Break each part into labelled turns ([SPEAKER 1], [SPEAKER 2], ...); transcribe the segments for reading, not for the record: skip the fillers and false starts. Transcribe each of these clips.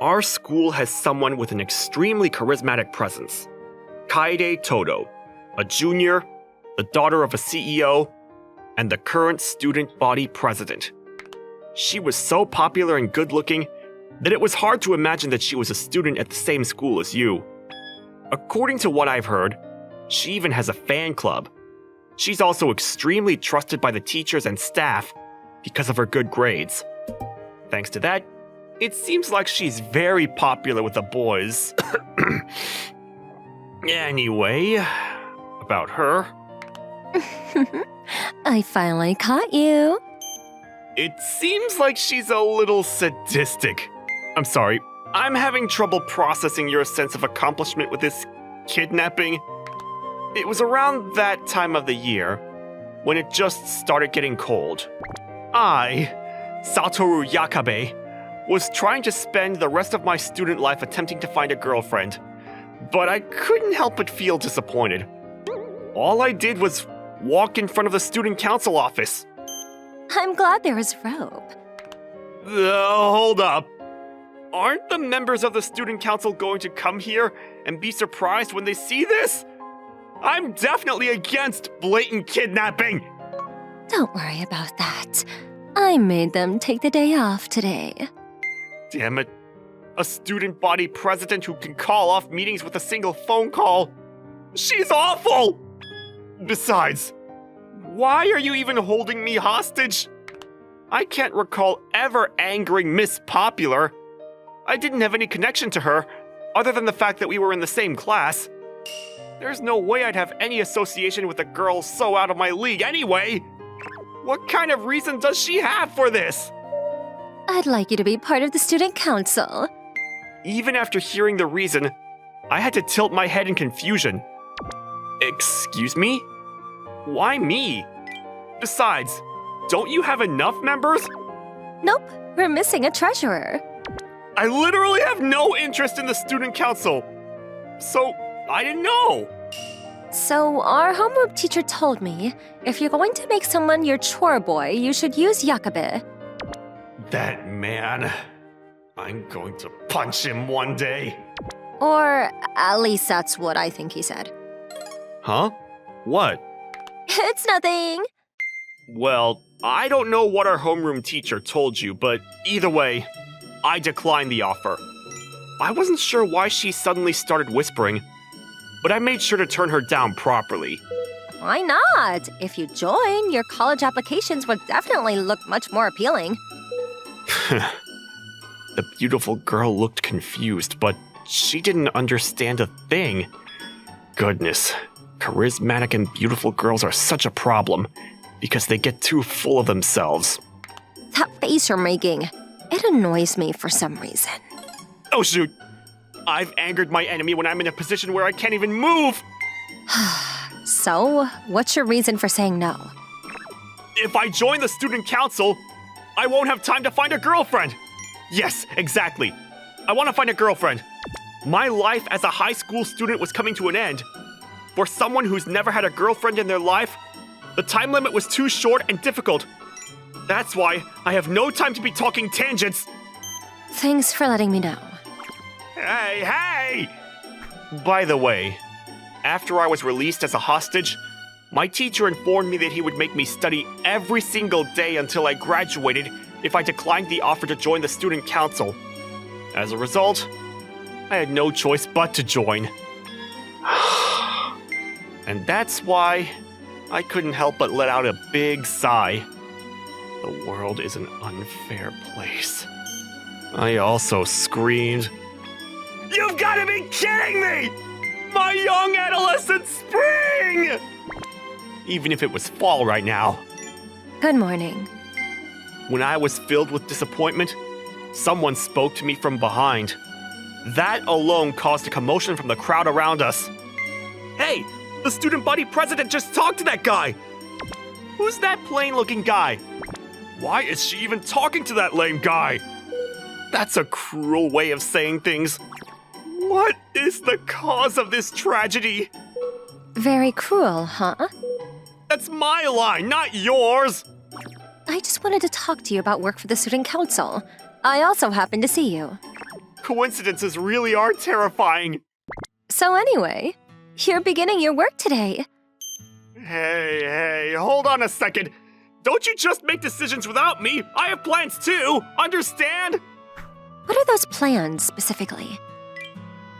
[SPEAKER 1] Our school has someone with an extremely charismatic presence. Kaede Todo, a junior, the daughter of a CEO, and the current student body president. She was so popular and good-looking that it was hard to imagine that she was a student at the same school as you. According to what I've heard, she even has a fan club. She's also extremely trusted by the teachers and staff because of her good grades. Thanks to that, it seems like she's very popular with the boys. Anyway, about her.
[SPEAKER 2] I finally caught you.
[SPEAKER 1] It seems like she's a little sadistic. I'm sorry, I'm having trouble processing your sense of accomplishment with this kidnapping. It was around that time of the year when it just started getting cold. I, Satoru Yakabe, was trying to spend the rest of my student life attempting to find a girlfriend, but I couldn't help but feel disappointed. All I did was walk in front of the student council office.
[SPEAKER 2] I'm glad there was rope.
[SPEAKER 1] Hold up. Aren't the members of the student council going to come here and be surprised when they see this? I'm definitely against blatant kidnapping!
[SPEAKER 2] Don't worry about that. I made them take the day off today.
[SPEAKER 1] Damn it. A student body president who can call off meetings with a single phone call. She's awful! Besides, why are you even holding me hostage? I can't recall ever angering Miss Popular. I didn't have any connection to her, other than the fact that we were in the same class. There's no way I'd have any association with a girl so out of my league anyway. What kind of reason does she have for this?
[SPEAKER 2] I'd like you to be part of the student council.
[SPEAKER 1] Even after hearing the reason, I had to tilt my head in confusion. Excuse me? Why me? Besides, don't you have enough members?
[SPEAKER 2] Nope, we're missing a treasurer.
[SPEAKER 1] I literally have no interest in the student council. So, I didn't know.
[SPEAKER 2] So, our homeroom teacher told me, if you're going to make someone your chore boy, you should use Yakabe.
[SPEAKER 1] That man. I'm going to punch him one day.
[SPEAKER 2] Or at least that's what I think he said.
[SPEAKER 1] Huh? What?
[SPEAKER 2] It's nothing.
[SPEAKER 1] Well, I don't know what our homeroom teacher told you, but either way, I declined the offer. I wasn't sure why she suddenly started whispering, but I made sure to turn her down properly.
[SPEAKER 2] Why not? If you join, your college applications would definitely look much more appealing.
[SPEAKER 1] The beautiful girl looked confused, but she didn't understand a thing. Goodness, charismatic and beautiful girls are such a problem because they get too full of themselves.
[SPEAKER 2] That face you're making, it annoys me for some reason.
[SPEAKER 1] Oh shoot! I've angered my enemy when I'm in a position where I can't even move!
[SPEAKER 2] So, what's your reason for saying no?
[SPEAKER 1] If I join the student council, I won't have time to find a girlfriend! Yes, exactly. I want to find a girlfriend. My life as a high school student was coming to an end. For someone who's never had a girlfriend in their life, the time limit was too short and difficult. That's why I have no time to be talking tangents.
[SPEAKER 2] Thanks for letting me know.
[SPEAKER 1] Hey! By the way, after I was released as a hostage, my teacher informed me that he would make me study every single day until I graduated if I declined the offer to join the student council. As a result, I had no choice but to join. And that's why I couldn't help but let out a big sigh. The world is an unfair place. I also screamed, "You've got to be kidding me! My young adolescent spring!" Even if it was fall right now.
[SPEAKER 2] Good morning.
[SPEAKER 1] When I was filled with disappointment, someone spoke to me from behind. That alone caused a commotion from the crowd around us. Hey, the student body president just talked to that guy! Who's that plain-looking guy? Why is she even talking to that lame guy? That's a cruel way of saying things. What is the cause of this tragedy?
[SPEAKER 2] Very cruel, huh?
[SPEAKER 1] That's my line, not yours!
[SPEAKER 2] I just wanted to talk to you about work for the student council. I also happened to see you.
[SPEAKER 1] Coincidences really are terrifying.
[SPEAKER 2] So anyway, you're beginning your work today.
[SPEAKER 1] Hey, hold on a second. Don't you just make decisions without me. I have plans too, understand?
[SPEAKER 2] What are those plans specifically?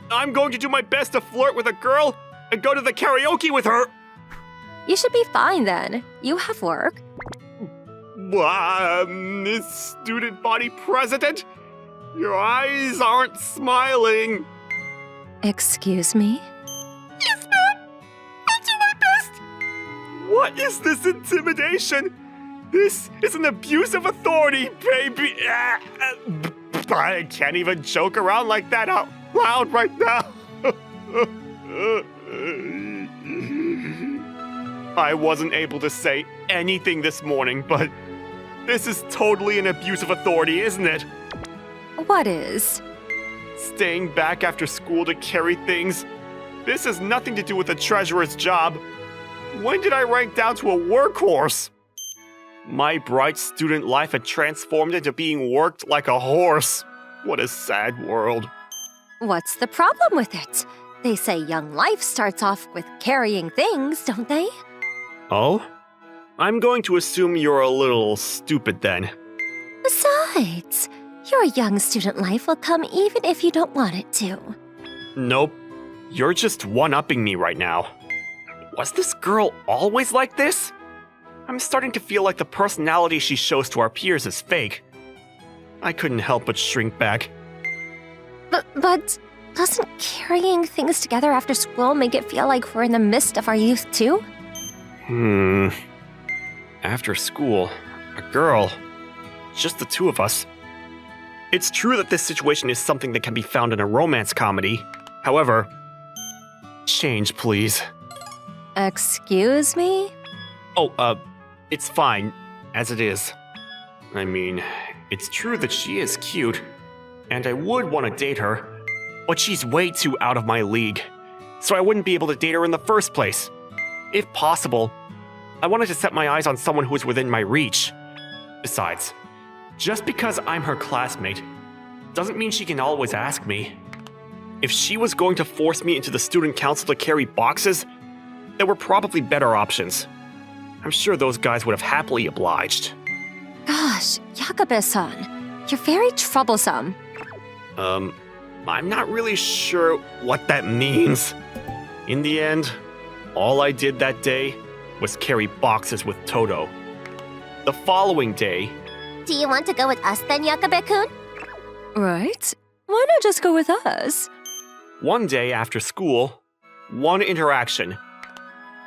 [SPEAKER 1] I'm going to do my best to flirt with a girl and go to the karaoke with her.
[SPEAKER 2] You should be fine then. You have work.
[SPEAKER 1] Miss Student Body President, your eyes aren't smiling.
[SPEAKER 2] Excuse me?
[SPEAKER 1] Yes, ma'am. I'll do my best. What is this intimidation? This is an abuse of authority, baby. I can't even joke around like that out loud right now. I wasn't able to say anything this morning, but this is totally an abuse of authority, isn't it?
[SPEAKER 2] What is?
[SPEAKER 1] Staying back after school to carry things. This has nothing to do with the treasurer's job. When did I rank down to a workhorse? My bright student life had transformed into being worked like a horse. What a sad world.
[SPEAKER 2] What's the problem with it? They say young life starts off with carrying things, don't they?
[SPEAKER 1] Oh? I'm going to assume you're a little stupid then.
[SPEAKER 2] Besides, your young student life will come even if you don't want it to.
[SPEAKER 1] Nope. You're just one-upping me right now. Was this girl always like this? I'm starting to feel like the personality she shows to our peers is fake. I couldn't help but shrink back.
[SPEAKER 2] But doesn't carrying things together after school make it feel like we're in the midst of our youth too?
[SPEAKER 1] After school, a girl, just the two of us. It's true that this situation is something that can be found in a romance comedy. However, change, please.
[SPEAKER 2] Excuse me?
[SPEAKER 1] Oh, it's fine, as it is. I mean, it's true that she is cute, and I would want to date her, but she's way too out of my league, so I wouldn't be able to date her in the first place. If possible, I wanted to set my eyes on someone who is within my reach. Besides, just because I'm her classmate doesn't mean she can always ask me. If she was going to force me into the student council to carry boxes, there were probably better options. I'm sure those guys would have happily obliged.
[SPEAKER 2] Gosh, Yakabe-san, you're very troublesome.
[SPEAKER 1] I'm not really sure what that means. In the end, all I did that day was carry boxes with Todo. The following day...
[SPEAKER 2] Do you want to go with us then, Yakabe-kun? Right. Why not just go with us?
[SPEAKER 1] One day after school, one interaction.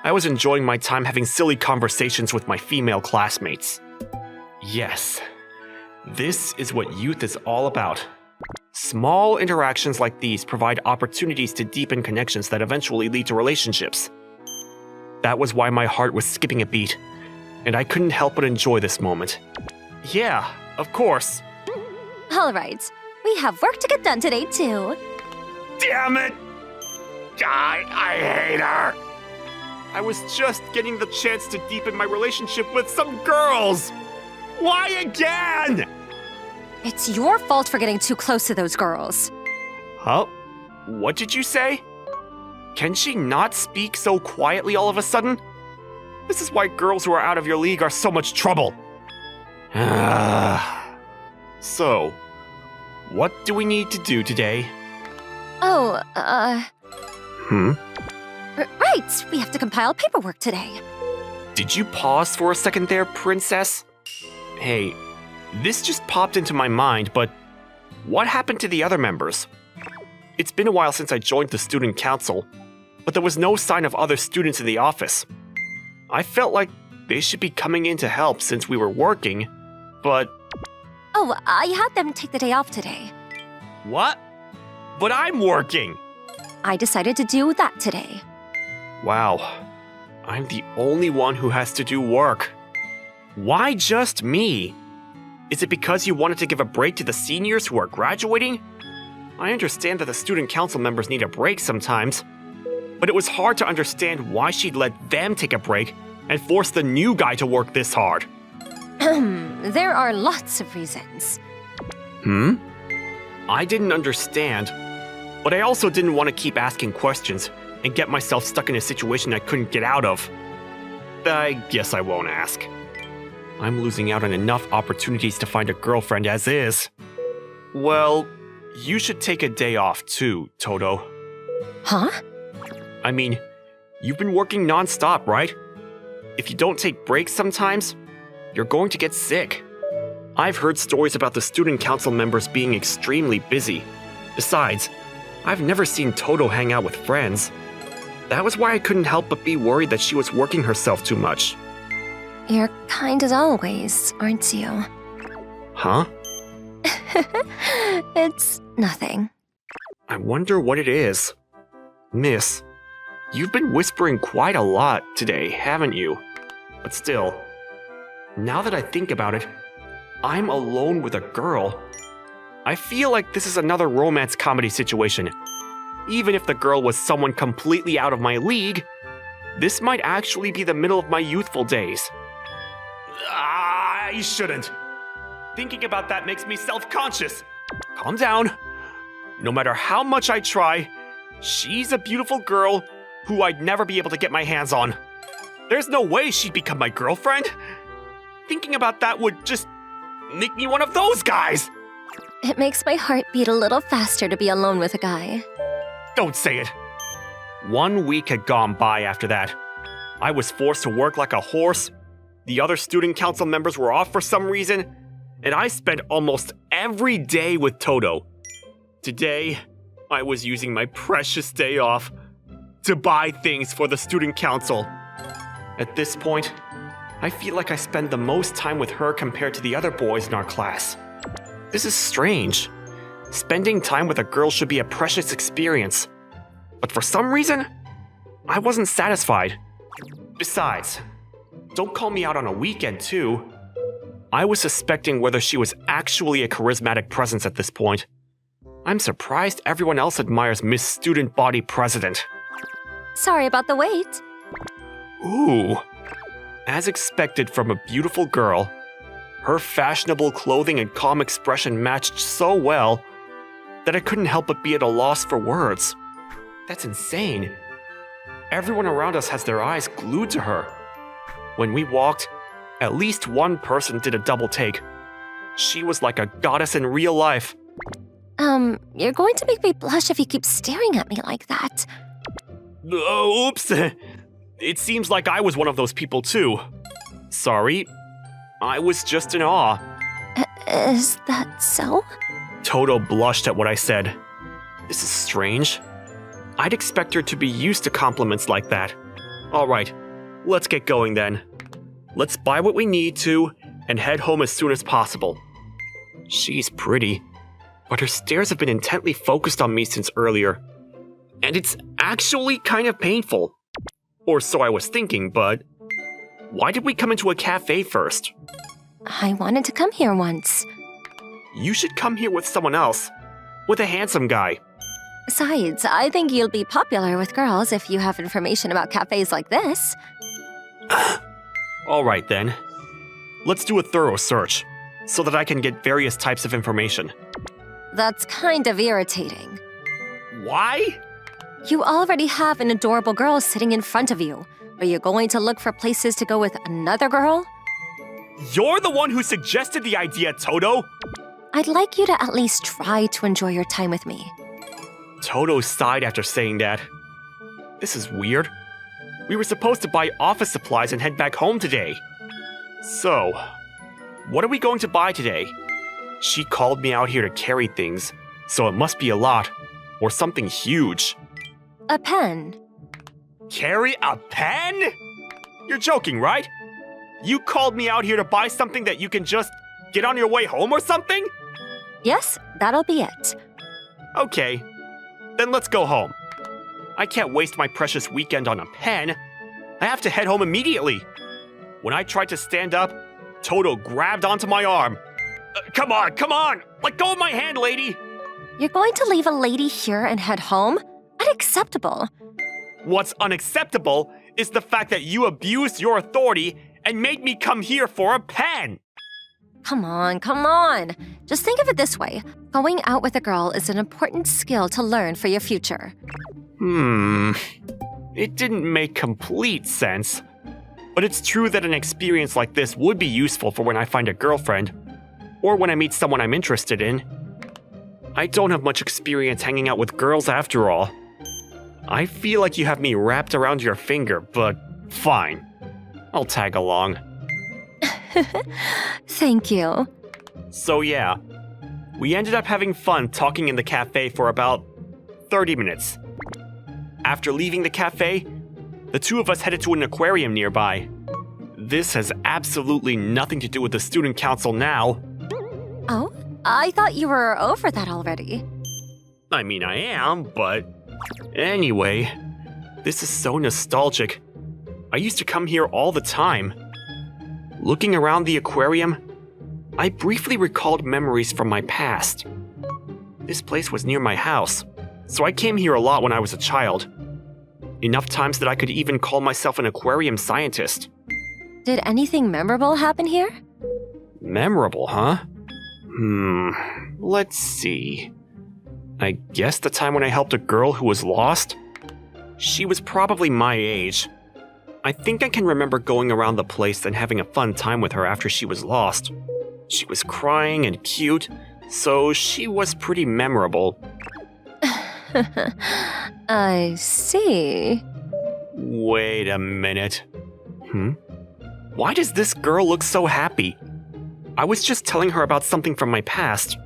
[SPEAKER 1] I was enjoying my time having silly conversations with my female classmates. Yes, this is what youth is all about. Small interactions like these provide opportunities to deepen connections that eventually lead to relationships. That was why my heart was skipping a beat, and I couldn't help but enjoy this moment. Yeah, of course.
[SPEAKER 2] All right, we have work to get done today too.
[SPEAKER 1] Damn it! I hate her! I was just getting the chance to deepen my relationship with some girls! Why again?
[SPEAKER 2] It's your fault for getting too close to those girls.
[SPEAKER 1] Huh? What did you say? Can she not speak so quietly all of a sudden? This is why girls who are out of your league are so much trouble. So, what do we need to do today?
[SPEAKER 2] Oh, Right, we have to compile paperwork today.
[SPEAKER 1] Did you pause for a second there, princess? Hey, this just popped into my mind, but what happened to the other members? It's been a while since I joined the student council, but there was no sign of other students in the office. I felt like they should be coming in to help since we were working, but...
[SPEAKER 2] Oh, I had them take the day off today.
[SPEAKER 1] What? But I'm working!
[SPEAKER 2] I decided to do that today.
[SPEAKER 1] Wow, I'm the only one who has to do work. Why just me? Is it because you wanted to give a break to the seniors who are graduating? I understand that the student council members need a break sometimes, but it was hard to understand why she'd let them take a break and force the new guy to work this hard.
[SPEAKER 2] There are lots of reasons.
[SPEAKER 1] I didn't understand, but I also didn't want to keep asking questions and get myself stuck in a situation I couldn't get out of. I guess I won't ask. I'm losing out on enough opportunities to find a girlfriend as is. Well, you should take a day off too, Toto.
[SPEAKER 2] Huh?
[SPEAKER 1] I mean, you've been working non-stop, right? If you don't take breaks sometimes, you're going to get sick. I've heard stories about the student council members being extremely busy. Besides, I've never seen Toto hang out with friends. That was why I couldn't help but be worried that she was working herself too much.
[SPEAKER 2] You're kind as always, aren't you?
[SPEAKER 1] Huh?
[SPEAKER 2] It's nothing.
[SPEAKER 1] I wonder what it is. Miss, you've been whispering quite a lot today, haven't you? But still, now that I think about it, I'm alone with a girl. I feel like this is another romance comedy situation. Even if the girl was someone completely out of my league, this might actually be the middle of my youthful days. I shouldn't. Thinking about that makes me self-conscious. Calm down. No matter how much I try, she's a beautiful girl who I'd never be able to get my hands on. There's no way she'd become my girlfriend. Thinking about that would just make me one of those guys.
[SPEAKER 2] It makes my heart beat a little faster to be alone with a guy.
[SPEAKER 1] Don't say it. 1 week had gone by after that. I was forced to work like a horse. The other student council members were off for some reason, and I spent almost every day with Toto. Today, I was using my precious day off to buy things for the student council. At this point, I feel like I spend the most time with her compared to the other boys in our class. This is strange. Spending time with a girl should be a precious experience. But for some reason, I wasn't satisfied. Besides, don't call me out on a weekend too. I was suspecting whether she was actually a charismatic presence at this point. I'm surprised everyone else admires Miss Student Body President.
[SPEAKER 2] Sorry about the wait.
[SPEAKER 1] Ooh. As expected from a beautiful girl, her fashionable clothing and calm expression matched so well that I couldn't help but be at a loss for words. That's insane. Everyone around us has their eyes glued to her. When we walked, at least one person did a double take. She was like a goddess in real life.
[SPEAKER 2] You're going to make me blush if you keep staring at me like that.
[SPEAKER 1] Oops. It seems like I was one of those people too. Sorry. I was just in awe.
[SPEAKER 2] Is that so?
[SPEAKER 1] Toto blushed at what I said. This is strange. I'd expect her to be used to compliments like that. Alright, let's get going then. Let's buy what we need to and head home as soon as possible. She's pretty, but her stares have been intently focused on me since earlier. And it's actually kind of painful. Or so I was thinking, but why did we come into a cafe first?
[SPEAKER 2] I wanted to come here once.
[SPEAKER 1] You should come here with someone else. With a handsome guy.
[SPEAKER 2] Besides, I think you'll be popular with girls if you have information about cafes like this.
[SPEAKER 1] Alright then. Let's do a thorough search, so that I can get various types of information.
[SPEAKER 2] That's kind of irritating.
[SPEAKER 1] Why?
[SPEAKER 2] You already have an adorable girl sitting in front of you. Are you going to look for places to go with another girl?
[SPEAKER 1] You're the one who suggested the idea, Toto!
[SPEAKER 2] I'd like you to at least try to enjoy your time with me.
[SPEAKER 1] Toto sighed after saying that. This is weird. We were supposed to buy office supplies and head back home today. So, what are we going to buy today? She called me out here to carry things, so it must be a lot, or something huge.
[SPEAKER 2] A pen.
[SPEAKER 1] Carry a pen? You're joking, right? You called me out here to buy something that you can just get on your way home or something?
[SPEAKER 2] Yes, that'll be it.
[SPEAKER 1] Okay, then let's go home. I can't waste my precious weekend on a pen. I have to head home immediately. When I tried to stand up, Toto grabbed onto my arm. Come on! Let go of my hand, lady!
[SPEAKER 2] You're going to leave a lady here and head home? Unacceptable.
[SPEAKER 1] What's unacceptable is the fact that you abused your authority and made me come here for a pen.
[SPEAKER 2] Come on, come on. Just think of it this way. Going out with a girl is an important skill to learn for your future.
[SPEAKER 1] It didn't make complete sense. But it's true that an experience like this would be useful for when I find a girlfriend, or when I meet someone I'm interested in. I don't have much experience hanging out with girls after all. I feel like you have me wrapped around your finger, but fine. I'll tag along.
[SPEAKER 2] Thank you.
[SPEAKER 1] So yeah, we ended up having fun talking in the cafe for about 30 minutes. After leaving the cafe, the two of us headed to an aquarium nearby. This has absolutely nothing to do with the student council now.
[SPEAKER 2] Oh, I thought you were over that already.
[SPEAKER 1] I mean, I am, but... Anyway, this is so nostalgic. I used to come here all the time. Looking around the aquarium, I briefly recalled memories from my past. This place was near my house, so I came here a lot when I was a child. Enough times that I could even call myself an aquarium scientist.
[SPEAKER 2] Did anything memorable happen here?
[SPEAKER 1] Memorable, huh? Let's see. I guess the time when I helped a girl who was lost? She was probably my age. I think I can remember going around the place and having a fun time with her after she was lost. She was crying and cute, so she was pretty memorable.
[SPEAKER 2] I see.
[SPEAKER 1] Wait a minute. Why does this girl look so happy? I was just telling her about something from my past.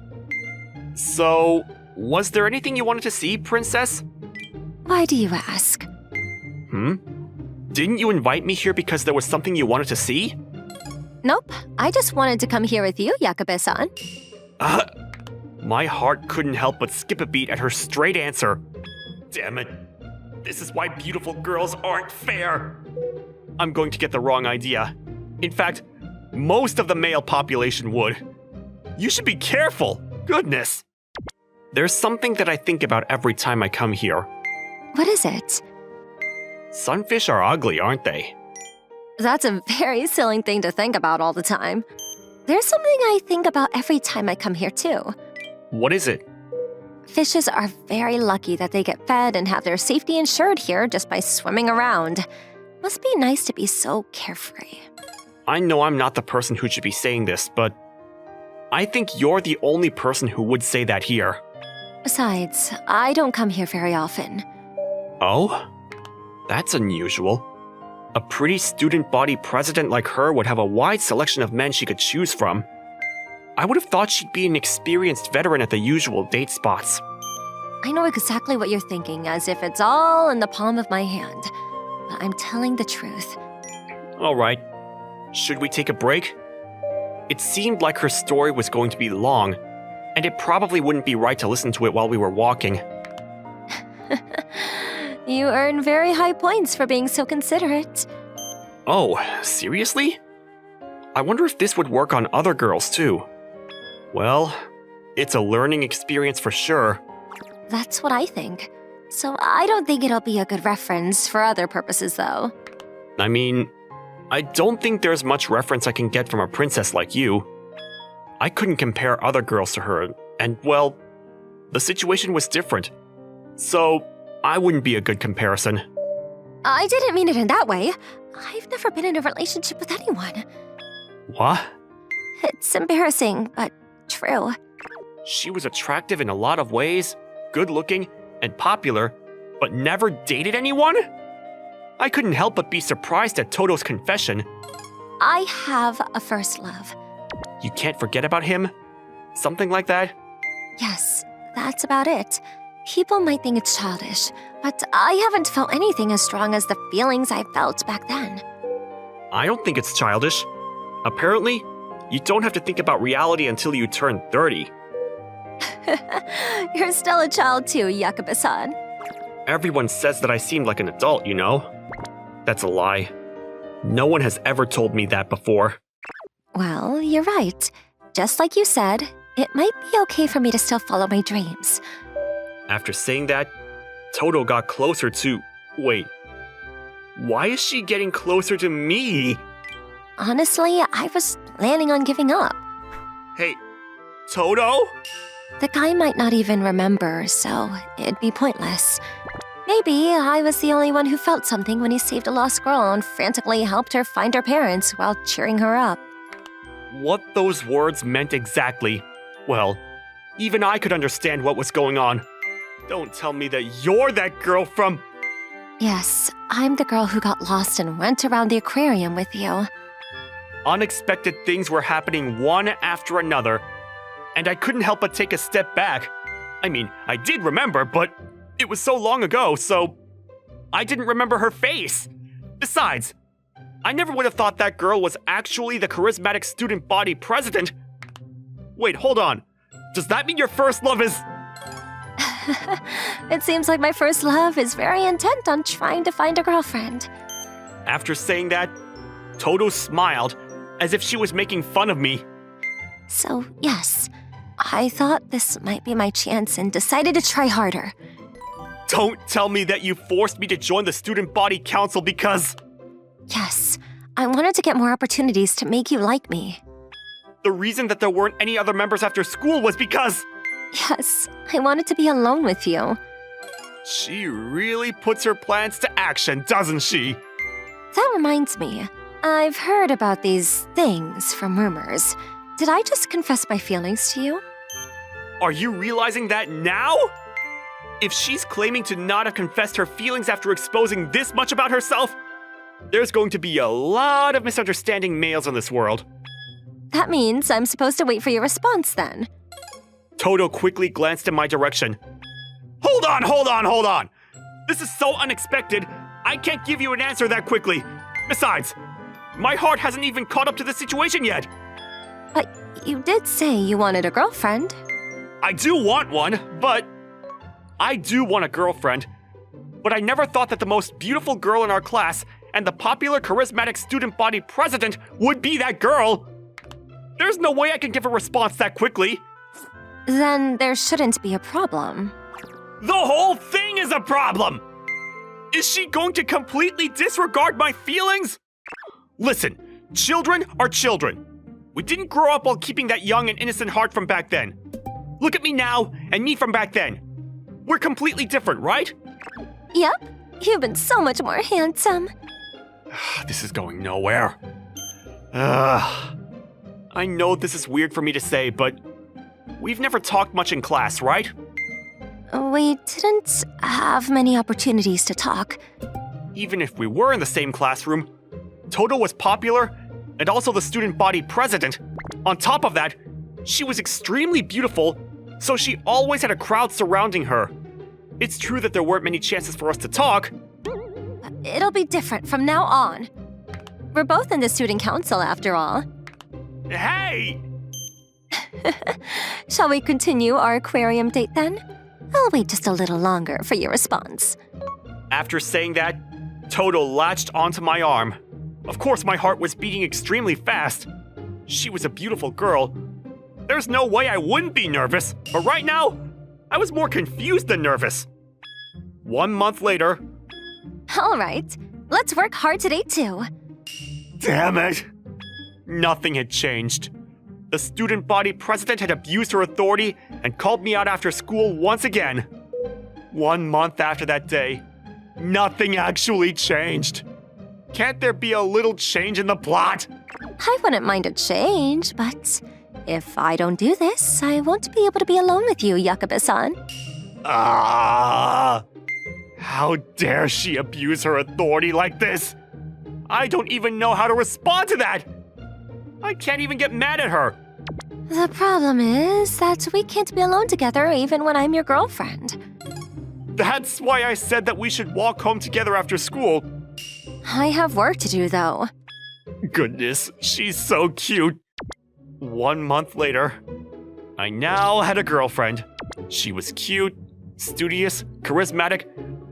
[SPEAKER 1] So, was there anything you wanted to see, Princess?
[SPEAKER 2] Why do you ask?
[SPEAKER 1] Didn't you invite me here because there was something you wanted to see?
[SPEAKER 2] Nope, I just wanted to come here with you, Yakube-san.
[SPEAKER 1] My heart couldn't help but skip a beat at her straight answer. Damn it. This is why beautiful girls aren't fair. I'm going to get the wrong idea. In fact, most of the male population would. You should be careful. Goodness. There's something that I think about every time I come here.
[SPEAKER 2] What is it?
[SPEAKER 1] Sunfish are ugly, aren't they?
[SPEAKER 2] That's a very silly thing to think about all the time. There's something I think about every time I come here too.
[SPEAKER 1] What is it?
[SPEAKER 2] Fishes are very lucky that they get fed and have their safety ensured here just by swimming around. Must be nice to be so carefree.
[SPEAKER 1] I know I'm not the person who should be saying this, but I think you're the only person who would say that here.
[SPEAKER 2] Besides, I don't come here very often.
[SPEAKER 1] Oh? That's unusual. A pretty student body president like her would have a wide selection of men she could choose from. I would have thought she'd be an experienced veteran at the usual date spots.
[SPEAKER 2] I know exactly what you're thinking, as if it's all in the palm of my hand. But I'm telling the truth.
[SPEAKER 1] Alright. Should we take a break? It seemed like her story was going to be long, and it probably wouldn't be right to listen to it while we were walking.
[SPEAKER 2] You earn very high points for being so considerate.
[SPEAKER 1] Oh, seriously? I wonder if this would work on other girls too. Well, it's a learning experience for sure.
[SPEAKER 2] That's what I think. So I don't think it'll be a good reference for other purposes, though.
[SPEAKER 1] I mean, I don't think there's much reference I can get from a princess like you. I couldn't compare other girls to her, and well, the situation was different. So, I wouldn't be a good comparison.
[SPEAKER 2] I didn't mean it in that way. I've never been in a relationship with anyone.
[SPEAKER 1] What?
[SPEAKER 2] It's embarrassing, but true.
[SPEAKER 1] She was attractive in a lot of ways, good-looking, and popular, but never dated anyone? I couldn't help but be surprised at Todo's confession.
[SPEAKER 2] I have a first love.
[SPEAKER 1] You can't forget about him? Something like that?
[SPEAKER 2] Yes, that's about it. People might think it's childish, but I haven't felt anything as strong as the feelings I felt back then.
[SPEAKER 1] I don't think it's childish. Apparently, you don't have to think about reality until you turn 30.
[SPEAKER 2] You're still a child too, Yakube-san.
[SPEAKER 1] Everyone says that I seem like an adult, you know? That's a lie. No one has ever told me that before.
[SPEAKER 2] Well, you're right. Just like you said, it might be okay for me to still follow my dreams.
[SPEAKER 1] After saying that, Todo got closer to... Wait. Why is she getting closer to me?
[SPEAKER 2] Honestly, I was planning on giving up.
[SPEAKER 1] Hey, Toto?
[SPEAKER 2] The guy might not even remember, so it'd be pointless. Maybe I was the only one who felt something when he saved a lost girl and frantically helped her find her parents while cheering her up.
[SPEAKER 1] What those words meant exactly, well, even I could understand what was going on. Don't tell me that you're that girl from…
[SPEAKER 2] Yes, I'm the girl who got lost and went around the aquarium with you.
[SPEAKER 1] Unexpected things were happening one after another, and I couldn't help but take a step back. I mean, I did remember, but it was so long ago, so I didn't remember her face. Besides, I never would have thought that girl was actually the charismatic student body president. Wait, hold on. Does that mean your first love is…
[SPEAKER 2] It seems like my first love is very intent on trying to find a girlfriend.
[SPEAKER 1] After saying that, Toto smiled as if she was making fun of me.
[SPEAKER 2] So, yes, I thought this might be my chance and decided to try harder.
[SPEAKER 1] Don't tell me that you forced me to join the student body council because…
[SPEAKER 2] Yes, I wanted to get more opportunities to make you like me.
[SPEAKER 1] The reason that there weren't any other members after school was because…
[SPEAKER 2] Yes, I wanted to be alone with you.
[SPEAKER 1] She really puts her plans to action, doesn't she?
[SPEAKER 2] That reminds me, I've heard about these things from rumors. Did I just confess my feelings to you?
[SPEAKER 1] Are you realizing that now? If she's claiming to not have confessed her feelings after exposing this much about herself, there's going to be a lot of misunderstanding males in this world.
[SPEAKER 2] That means I'm supposed to wait for your response then.
[SPEAKER 1] Toto quickly glanced in my direction. Hold on! This is so unexpected, I can't give you an answer that quickly. Besides, my heart hasn't even caught up to the situation yet.
[SPEAKER 2] But you did say you wanted a girlfriend.
[SPEAKER 1] I do want one, but… I do want a girlfriend. But I never thought that the most beautiful girl in our class and the popular charismatic student body president would be that girl. There's no way I can give a response that quickly.
[SPEAKER 2] Then there shouldn't be a problem.
[SPEAKER 1] The whole thing is a problem! Is she going to completely disregard my feelings? Listen, children are children. We didn't grow up while keeping that young and innocent heart from back then. Look at me now and me from back then. We're completely different, right?
[SPEAKER 2] Yep, you've been so much more handsome.
[SPEAKER 1] This is going nowhere. I know this is weird for me to say, but we've never talked much in class, right?
[SPEAKER 2] We didn't have many opportunities to talk.
[SPEAKER 1] Even if we were in the same classroom, Toto was popular and also the student body president. On top of that, she was extremely beautiful, so she always had a crowd surrounding her. It's true that there weren't many chances for us to talk.
[SPEAKER 2] It'll be different from now on. We're both in the student council after all.
[SPEAKER 1] Hey!
[SPEAKER 2] Shall we continue our aquarium date then? I'll wait just a little longer for your response.
[SPEAKER 1] After saying that, Toto latched onto my arm. Of course, my heart was beating extremely fast. She was a beautiful girl. There's no way I wouldn't be nervous, but right now, I was more confused than nervous. 1 month later…
[SPEAKER 2] All right, let's work hard today too.
[SPEAKER 1] Damn it! Nothing had changed. The student body president had abused her authority and called me out after school once again. 1 month after that day, nothing actually changed. Can't there be a little change in the plot?
[SPEAKER 2] I wouldn't mind a change, but if I don't do this, I won't be able to be alone with you, Yakuba-san.
[SPEAKER 1] How dare she abuse her authority like this? I don't even know how to respond to that. I can't even get mad at her.
[SPEAKER 2] The problem is that we can't be alone together even when I'm your girlfriend.
[SPEAKER 1] That's why I said that we should walk home together after school.
[SPEAKER 2] I have work to do, though.
[SPEAKER 1] Goodness, she's so cute. 1 month later, I now had a girlfriend. She was cute, studious, charismatic,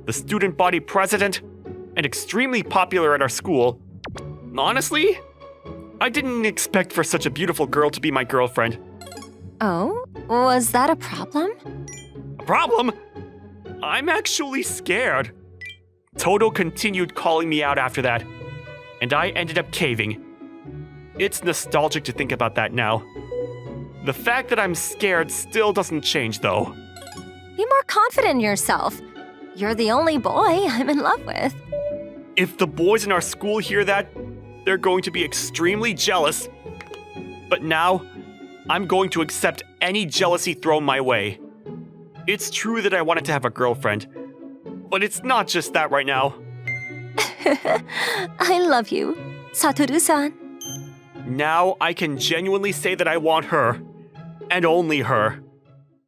[SPEAKER 1] the student body president, and extremely popular at our school. Honestly, I didn't expect for such a beautiful girl to be my girlfriend.
[SPEAKER 2] Oh? Was that a problem?
[SPEAKER 1] A problem? I'm actually scared. Toto continued calling me out after that, and I ended up caving. It's nostalgic to think about that now. The fact that I'm scared still doesn't change, though.
[SPEAKER 2] Be more confident in yourself. You're the only boy I'm in love with.
[SPEAKER 1] If the boys in our school hear that, they're going to be extremely jealous. But now, I'm going to accept any jealousy thrown my way. It's true that I wanted to have a girlfriend, but it's not just that right now.
[SPEAKER 2] I love you, Satoru-san.
[SPEAKER 1] Now I can genuinely say that I want her, and only her.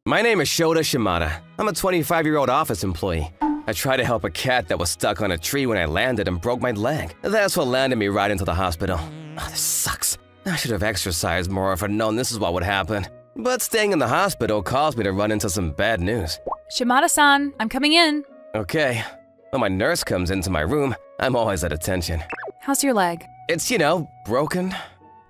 [SPEAKER 3] My name is Shota Shimada. I'm a 25-year-old office employee. I tried to help a cat that was stuck on a tree when I landed and broke my leg. That's what landed me right into the hospital. Oh, this sucks. I should have exercised more if I'd known this is what would happen. But staying in the hospital caused me to run into some bad news.
[SPEAKER 4] Shimada-san, I'm coming in.
[SPEAKER 3] Okay. When my nurse comes into my room, I'm always at attention.
[SPEAKER 4] How's your leg?
[SPEAKER 3] It's, broken.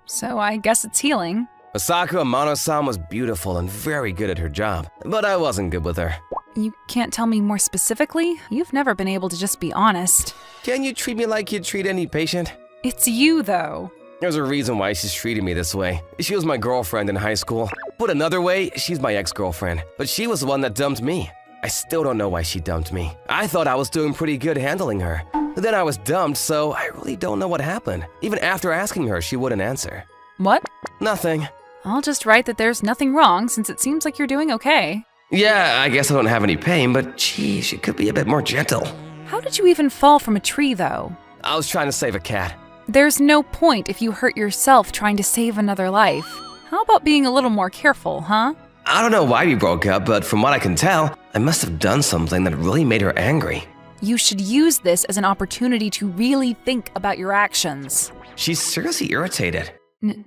[SPEAKER 4] So I guess it's healing.
[SPEAKER 3] Masako Amano-san was beautiful and very good at her job, but I wasn't good with her.
[SPEAKER 4] You can't tell me more specifically? You've never been able to just be honest.
[SPEAKER 3] Can you treat me like you'd treat any patient?
[SPEAKER 4] It's you, though.
[SPEAKER 3] There's a reason why she's treating me this way. She was my girlfriend in high school. Put another way, she's my ex-girlfriend, but she was the one that dumped me. I still don't know why she dumped me. I thought I was doing pretty good handling her. But then I was dumped, so I really don't know what happened. Even after asking her, she wouldn't answer.
[SPEAKER 4] What?
[SPEAKER 3] Nothing.
[SPEAKER 4] I'll just write that there's nothing wrong since it seems like you're doing okay.
[SPEAKER 3] Yeah, I guess I don't have any pain, but gee, she could be a bit more gentle.
[SPEAKER 4] How did you even fall from a tree, though?
[SPEAKER 3] I was trying to save a cat.
[SPEAKER 4] There's no point if you hurt yourself trying to save another life. How about being a little more careful, huh?
[SPEAKER 3] I don't know why we broke up, but from what I can tell, I must have done something that really made her angry.
[SPEAKER 4] You should use this as an opportunity to really think about your actions.
[SPEAKER 3] She's seriously irritated.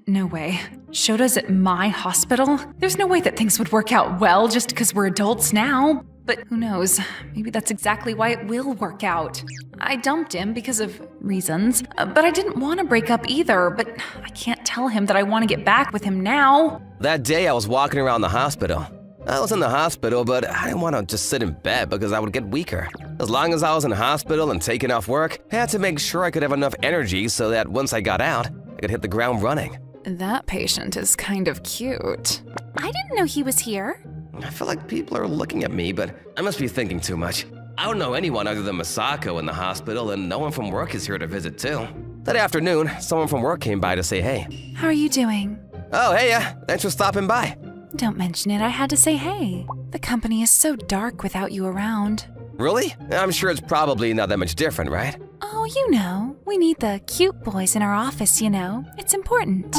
[SPEAKER 4] No way. Shota's at my hospital? There's no way that things would work out well just because we're adults now. But who knows? Maybe that's exactly why it will work out. I dumped him because of reasons, but I didn't want to break up either. But I can't tell him that I want to get back with him now.
[SPEAKER 3] That day I was walking around the hospital. I was in the hospital, but I didn't want to just sit in bed because I would get weaker. As long as I was in the hospital and taking off work, I had to make sure I could have enough energy so that once I got out, I could hit the ground running.
[SPEAKER 4] That patient is kind of cute.
[SPEAKER 2] I didn't know he was here.
[SPEAKER 3] I feel like people are looking at me, but I must be thinking too much. I don't know anyone other than Masako in the hospital, and no one from work is here to visit too. That afternoon, someone from work came by to say hey.
[SPEAKER 4] How are you doing?
[SPEAKER 3] Oh, hey, thanks for stopping by.
[SPEAKER 4] Don't mention it, I had to say hey. The company is so dark without you around.
[SPEAKER 3] Really? I'm sure it's probably not that much different, right?
[SPEAKER 4] Oh, we need the cute boys in our office, It's important.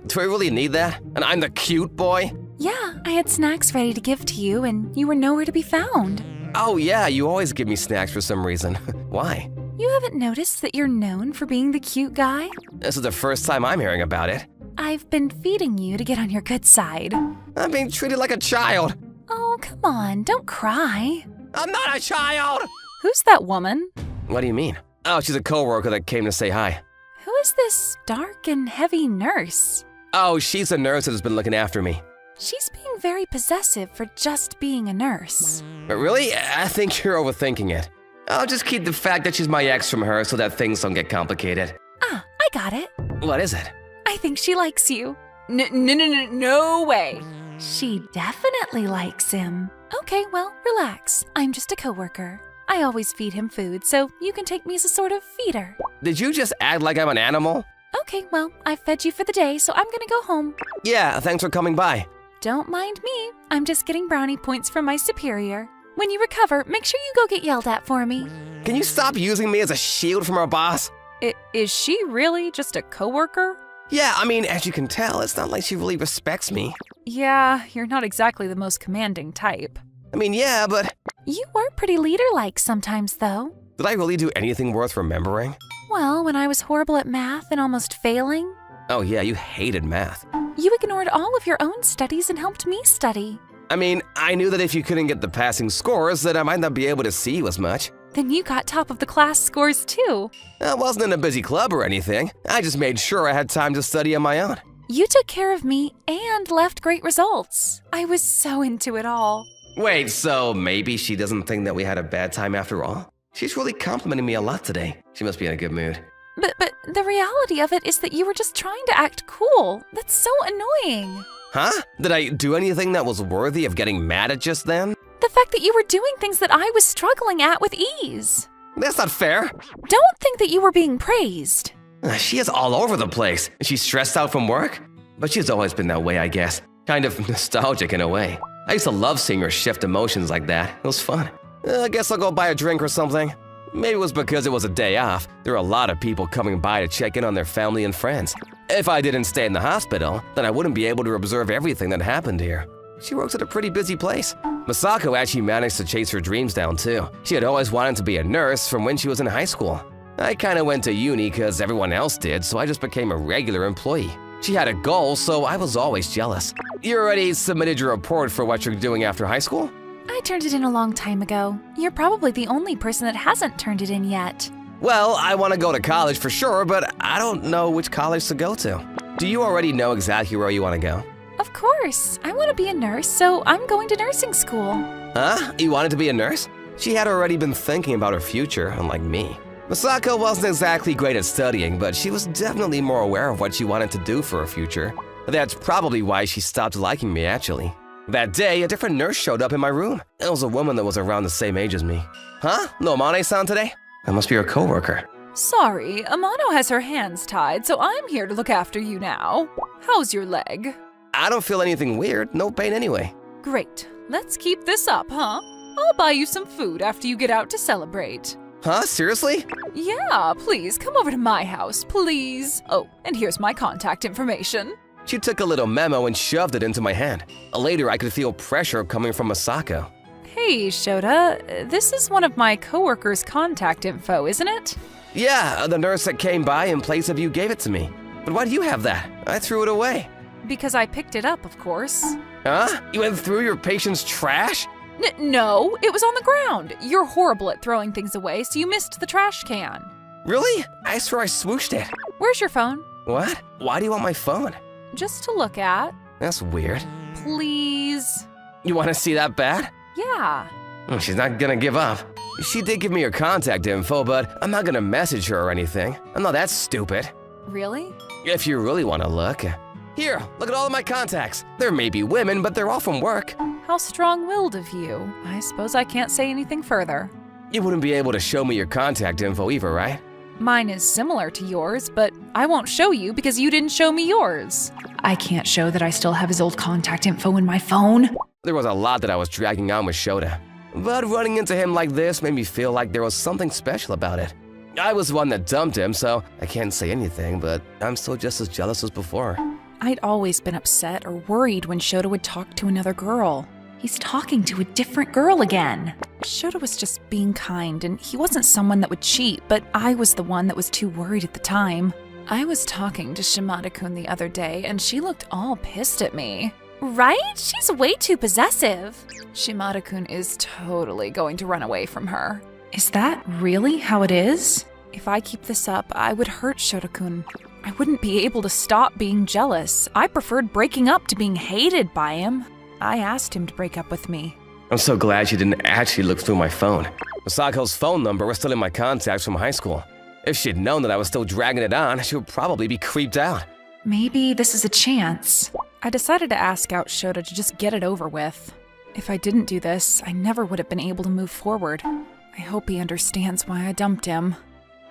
[SPEAKER 3] Do I really need that? And I'm the cute boy?
[SPEAKER 4] Yeah, I had snacks ready to give to you, and you were nowhere to be found.
[SPEAKER 3] Oh yeah, you always give me snacks for some reason. Why?
[SPEAKER 4] You haven't noticed that you're known for being the cute guy?
[SPEAKER 3] This is the first time I'm hearing about it.
[SPEAKER 4] I've been feeding you to get on your good side.
[SPEAKER 3] I'm being treated like a child.
[SPEAKER 4] Oh, come on, don't cry.
[SPEAKER 3] I'm not a child!
[SPEAKER 4] Who's that woman?
[SPEAKER 3] What do you mean? Oh, she's a coworker that came to say hi.
[SPEAKER 4] Who is this dark and heavy nurse?
[SPEAKER 3] Oh, she's a nurse that has been looking after me.
[SPEAKER 4] She's being very possessive for just being a nurse.
[SPEAKER 3] But really? I think you're overthinking it. I'll just keep the fact that she's my ex from her so that things don't get complicated.
[SPEAKER 4] Ah, I got it.
[SPEAKER 3] What is it?
[SPEAKER 4] I think she likes you. No way. She definitely likes him. Okay, well, relax. I'm just a coworker. I always feed him food, so you can take me as a sort of feeder.
[SPEAKER 3] Did you just act like I'm an animal?
[SPEAKER 4] Okay, well, I've fed you for the day, so I'm gonna go home.
[SPEAKER 3] Yeah, thanks for coming by.
[SPEAKER 4] Don't mind me. I'm just getting brownie points from my superior. When you recover, make sure you go get yelled at for me.
[SPEAKER 3] Can you stop using me as a shield from our boss?
[SPEAKER 4] Is she really just a coworker?
[SPEAKER 3] Yeah, I mean, as you can tell, it's not like she really respects me.
[SPEAKER 4] Yeah, you're not exactly the most commanding type.
[SPEAKER 3] I mean, yeah, but...
[SPEAKER 4] You were pretty leader-like sometimes, though.
[SPEAKER 3] Did I really do anything worth remembering?
[SPEAKER 4] Well, when I was horrible at math and almost failing.
[SPEAKER 3] Oh yeah, you hated math.
[SPEAKER 4] You ignored all of your own studies and helped me study.
[SPEAKER 3] I mean, I knew that if you couldn't get the passing scores, that I might not be able to see you as much.
[SPEAKER 4] Then you got top of the class scores, too.
[SPEAKER 3] I wasn't in a busy club or anything. I just made sure I had time to study on my own.
[SPEAKER 4] You took care of me and left great results. I was so into it all.
[SPEAKER 3] Wait, so maybe she doesn't think that we had a bad time after all? She's really complimenting me a lot today. She must be in a good mood.
[SPEAKER 4] But the reality of it is that you were just trying to act cool. That's so annoying.
[SPEAKER 3] Huh? Did I do anything that was worthy of getting mad at just then?
[SPEAKER 4] The fact that you were doing things that I was struggling at with ease.
[SPEAKER 3] That's not fair.
[SPEAKER 4] Don't think that you were being praised.
[SPEAKER 3] She is all over the place. She's stressed out from work? But she's always been that way, I guess. Kind of nostalgic in a way. I used to love seeing her shift emotions like that. It was fun. I guess I'll go buy a drink or something. Maybe it was because it was a day off. There were a lot of people coming by to check in on their family and friends. If I didn't stay in the hospital, then I wouldn't be able to observe everything that happened here. She works at a pretty busy place. Masako actually managed to chase her dreams down too. She had always wanted to be a nurse from when she was in high school. I kinda went to uni because everyone else did, so I just became a regular employee. She had a goal, so I was always jealous. You already submitted your report for what you're doing after high school?
[SPEAKER 4] I turned it in a long time ago. You're probably the only person that hasn't turned it in yet.
[SPEAKER 3] Well, I want to go to college for sure, but I don't know which college to go to. Do you already know exactly where you want to go?
[SPEAKER 4] Of course. I want to be a nurse, so I'm going to nursing school.
[SPEAKER 3] Huh? You wanted to be a nurse? She had already been thinking about her future, unlike me. Masako wasn't exactly great at studying, but she was definitely more aware of what she wanted to do for her future. That's probably why she stopped liking me, actually. That day, a different nurse showed up in my room. It was a woman that was around the same age as me. Huh? No Amane-san today? That must be her coworker.
[SPEAKER 4] Sorry, Amano has her hands tied, so I'm here to look after you now. How's your leg?
[SPEAKER 3] I don't feel anything weird. No pain anyway.
[SPEAKER 4] Great. Let's keep this up, huh? I'll buy you some food after you get out to celebrate.
[SPEAKER 3] Huh? Seriously?
[SPEAKER 4] Yeah, please come over to my house, please. Oh, and here's my contact information.
[SPEAKER 3] She took a little memo and shoved it into my hand. Later, I could feel pressure coming from Masako.
[SPEAKER 4] Hey, Shota, this is one of my coworkers' contact info, isn't it?
[SPEAKER 3] Yeah, the nurse that came by in place of you gave it to me. But why do you have that? I threw it away.
[SPEAKER 4] Because I picked it up, of course.
[SPEAKER 3] Huh? You went through your patient's trash?
[SPEAKER 4] No, it was on the ground. You're horrible at throwing things away, so you missed the trash can.
[SPEAKER 3] Really? I swear I swooshed it.
[SPEAKER 4] Where's your phone?
[SPEAKER 3] What? Why do you want my phone?
[SPEAKER 4] Just to look at.
[SPEAKER 3] That's weird.
[SPEAKER 4] Please.
[SPEAKER 3] You want to see that bad?
[SPEAKER 4] Yeah.
[SPEAKER 3] She's not gonna give up. She did give me her contact info, but I'm not gonna message her or anything. I'm not that stupid.
[SPEAKER 4] Really?
[SPEAKER 3] If you really want to look. Here, look at all of my contacts. There may be women, but they're all from work.
[SPEAKER 4] How strong-willed of you. I suppose I can't say anything further.
[SPEAKER 3] You wouldn't be able to show me your contact info either, right?
[SPEAKER 4] Mine is similar to yours, but I won't show you because you didn't show me yours. I can't show that I still have his old contact info in my phone.
[SPEAKER 3] There was a lot that I was dragging on with Shota. But running into him like this made me feel like there was something special about it. I was the one that dumped him, so I can't say anything, but I'm still just as jealous as before.
[SPEAKER 4] I'd always been upset or worried when Shota would talk to another girl. He's talking to a different girl again. Shota was just being kind, and he wasn't someone that would cheat, but I was the one that was too worried at the time. I was talking to Shimada-kun the other day, and she looked all pissed at me. Right? She's way too possessive. Shimada-kun is totally going to run away from her. Is that really how it is? If I keep this up, I would hurt Shota-kun. I wouldn't be able to stop being jealous. I preferred breaking up to being hated by him. I asked him to break up with me.
[SPEAKER 3] I'm so glad she didn't actually look through my phone. Masako's phone number was still in my contacts from high school. If she'd known that I was still dragging it on, she would probably be creeped out.
[SPEAKER 4] Maybe this is a chance. I decided to ask out Shota to just get it over with. If I didn't do this, I never would have been able to move forward. I hope he understands why I dumped him.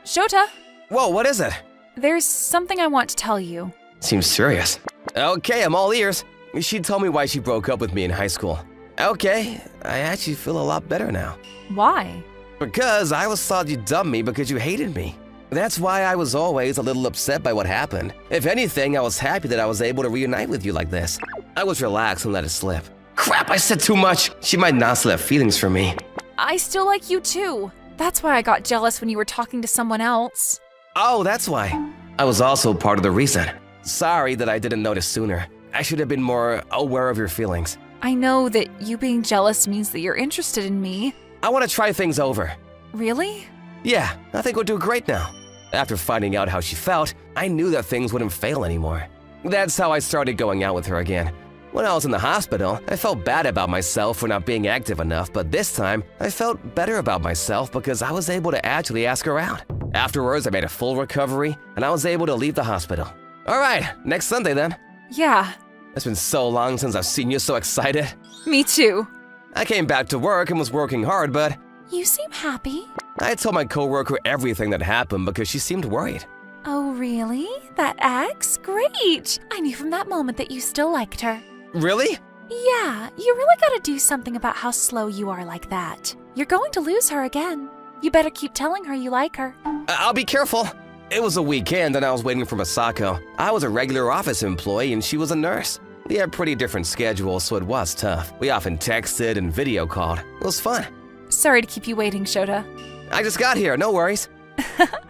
[SPEAKER 4] Shota!
[SPEAKER 3] Whoa, what is it?
[SPEAKER 4] There's something I want to tell you.
[SPEAKER 3] Seems serious. Okay, I'm all ears. She told me why she broke up with me in high school. Okay, I actually feel a lot better now.
[SPEAKER 4] Why?
[SPEAKER 3] Because I always thought you dumped me because you hated me. That's why I was always a little upset by what happened. If anything, I was happy that I was able to reunite with you like this. I was relaxed and let it slip. Crap, I said too much. She might not still have feelings for me.
[SPEAKER 4] I still like you too. That's why I got jealous when you were talking to someone else.
[SPEAKER 3] Oh, that's why. I was also part of the reason. Sorry that I didn't notice sooner. I should have been more aware of your feelings.
[SPEAKER 4] I know that you being jealous means that you're interested in me.
[SPEAKER 3] I want to try things over.
[SPEAKER 4] Really?
[SPEAKER 3] Yeah, I think we'll do great now. After finding out how she felt, I knew that things wouldn't fail anymore. That's how I started going out with her again. When I was in the hospital, I felt bad about myself for not being active enough, but this time, I felt better about myself because I was able to actually ask her out. Afterwards, I made a full recovery, and I was able to leave the hospital. All right, next Sunday then.
[SPEAKER 4] Yeah.
[SPEAKER 3] It's been so long since I've seen you so excited.
[SPEAKER 4] Me too.
[SPEAKER 3] I came back to work and was working hard, but
[SPEAKER 5] You seem happy.
[SPEAKER 3] I told my coworker everything that happened because she seemed worried.
[SPEAKER 5] Oh, really? That ex? Great! I knew from that moment that you still liked her.
[SPEAKER 3] Really?
[SPEAKER 5] Yeah, you really gotta do something about how slow you are like that. You're going to lose her again. You better keep telling her you like her.
[SPEAKER 3] I'll be careful. It was a weekend and I was waiting for Masako. I was a regular office employee and she was a nurse. We had pretty different schedules, so it was tough. We often texted and video called. It was fun.
[SPEAKER 4] Sorry to keep you waiting, Shota.
[SPEAKER 3] I just got here, no worries.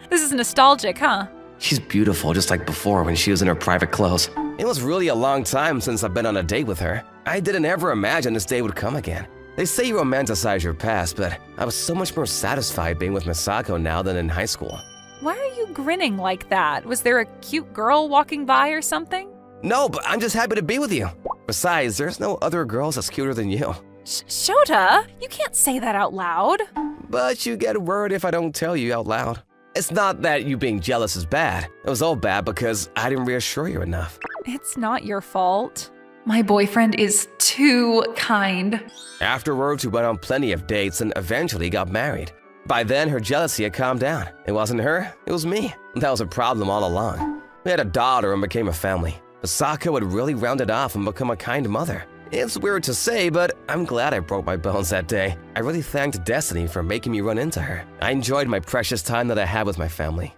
[SPEAKER 4] This is nostalgic, huh?
[SPEAKER 3] She's beautiful, just like before when she was in her private clothes. It was really a long time since I've been on a date with her. I didn't ever imagine this day would come again. They say you romanticize your past, but I was so much more satisfied being with Masako now than in high school.
[SPEAKER 4] Why are you grinning like that? Was there a cute girl walking by or something?
[SPEAKER 3] No, but I'm just happy to be with you. Besides, there's no other girls that's cuter than you.
[SPEAKER 4] Shota, you can't say that out loud.
[SPEAKER 3] But you get word if I don't tell you out loud. It's not that you being jealous is bad. It was all bad because I didn't reassure you enough.
[SPEAKER 4] It's not your fault. My boyfriend is too kind.
[SPEAKER 3] Afterwards, we went on plenty of dates and eventually got married. By then, her jealousy had calmed down. It wasn't her, it was me. That was a problem all along. We had a daughter and became a family. Masako had really rounded off and become a kind mother. It's weird to say, but I'm glad I broke my bones that day. I really thanked Destiny for making me run into her. I enjoyed my precious time that I had with my family.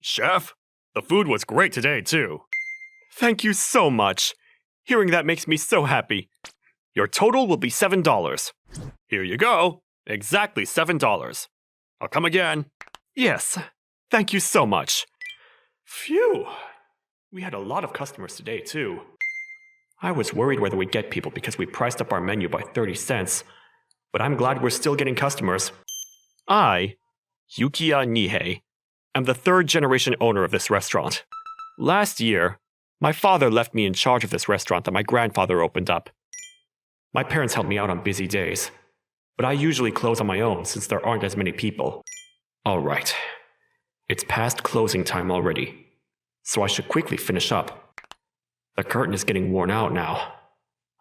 [SPEAKER 1] Chef, the food was great today, too. Thank you so much. Hearing that makes me so happy. Your total will be $7. Here you go. Exactly $7. I'll come again. Yes, thank you so much. Phew. We had a lot of customers today, too. I was worried whether we'd get people because we priced up our menu by 30 cents, but I'm glad we're still getting customers. I, Yukiya Nihei, am the third-generation owner of this restaurant. Last year, my father left me in charge of this restaurant that my grandfather opened up. My parents help me out on busy days, but I usually close on my own since there aren't as many people. All right. It's past closing time already, so I should quickly finish up. The curtain is getting worn out now.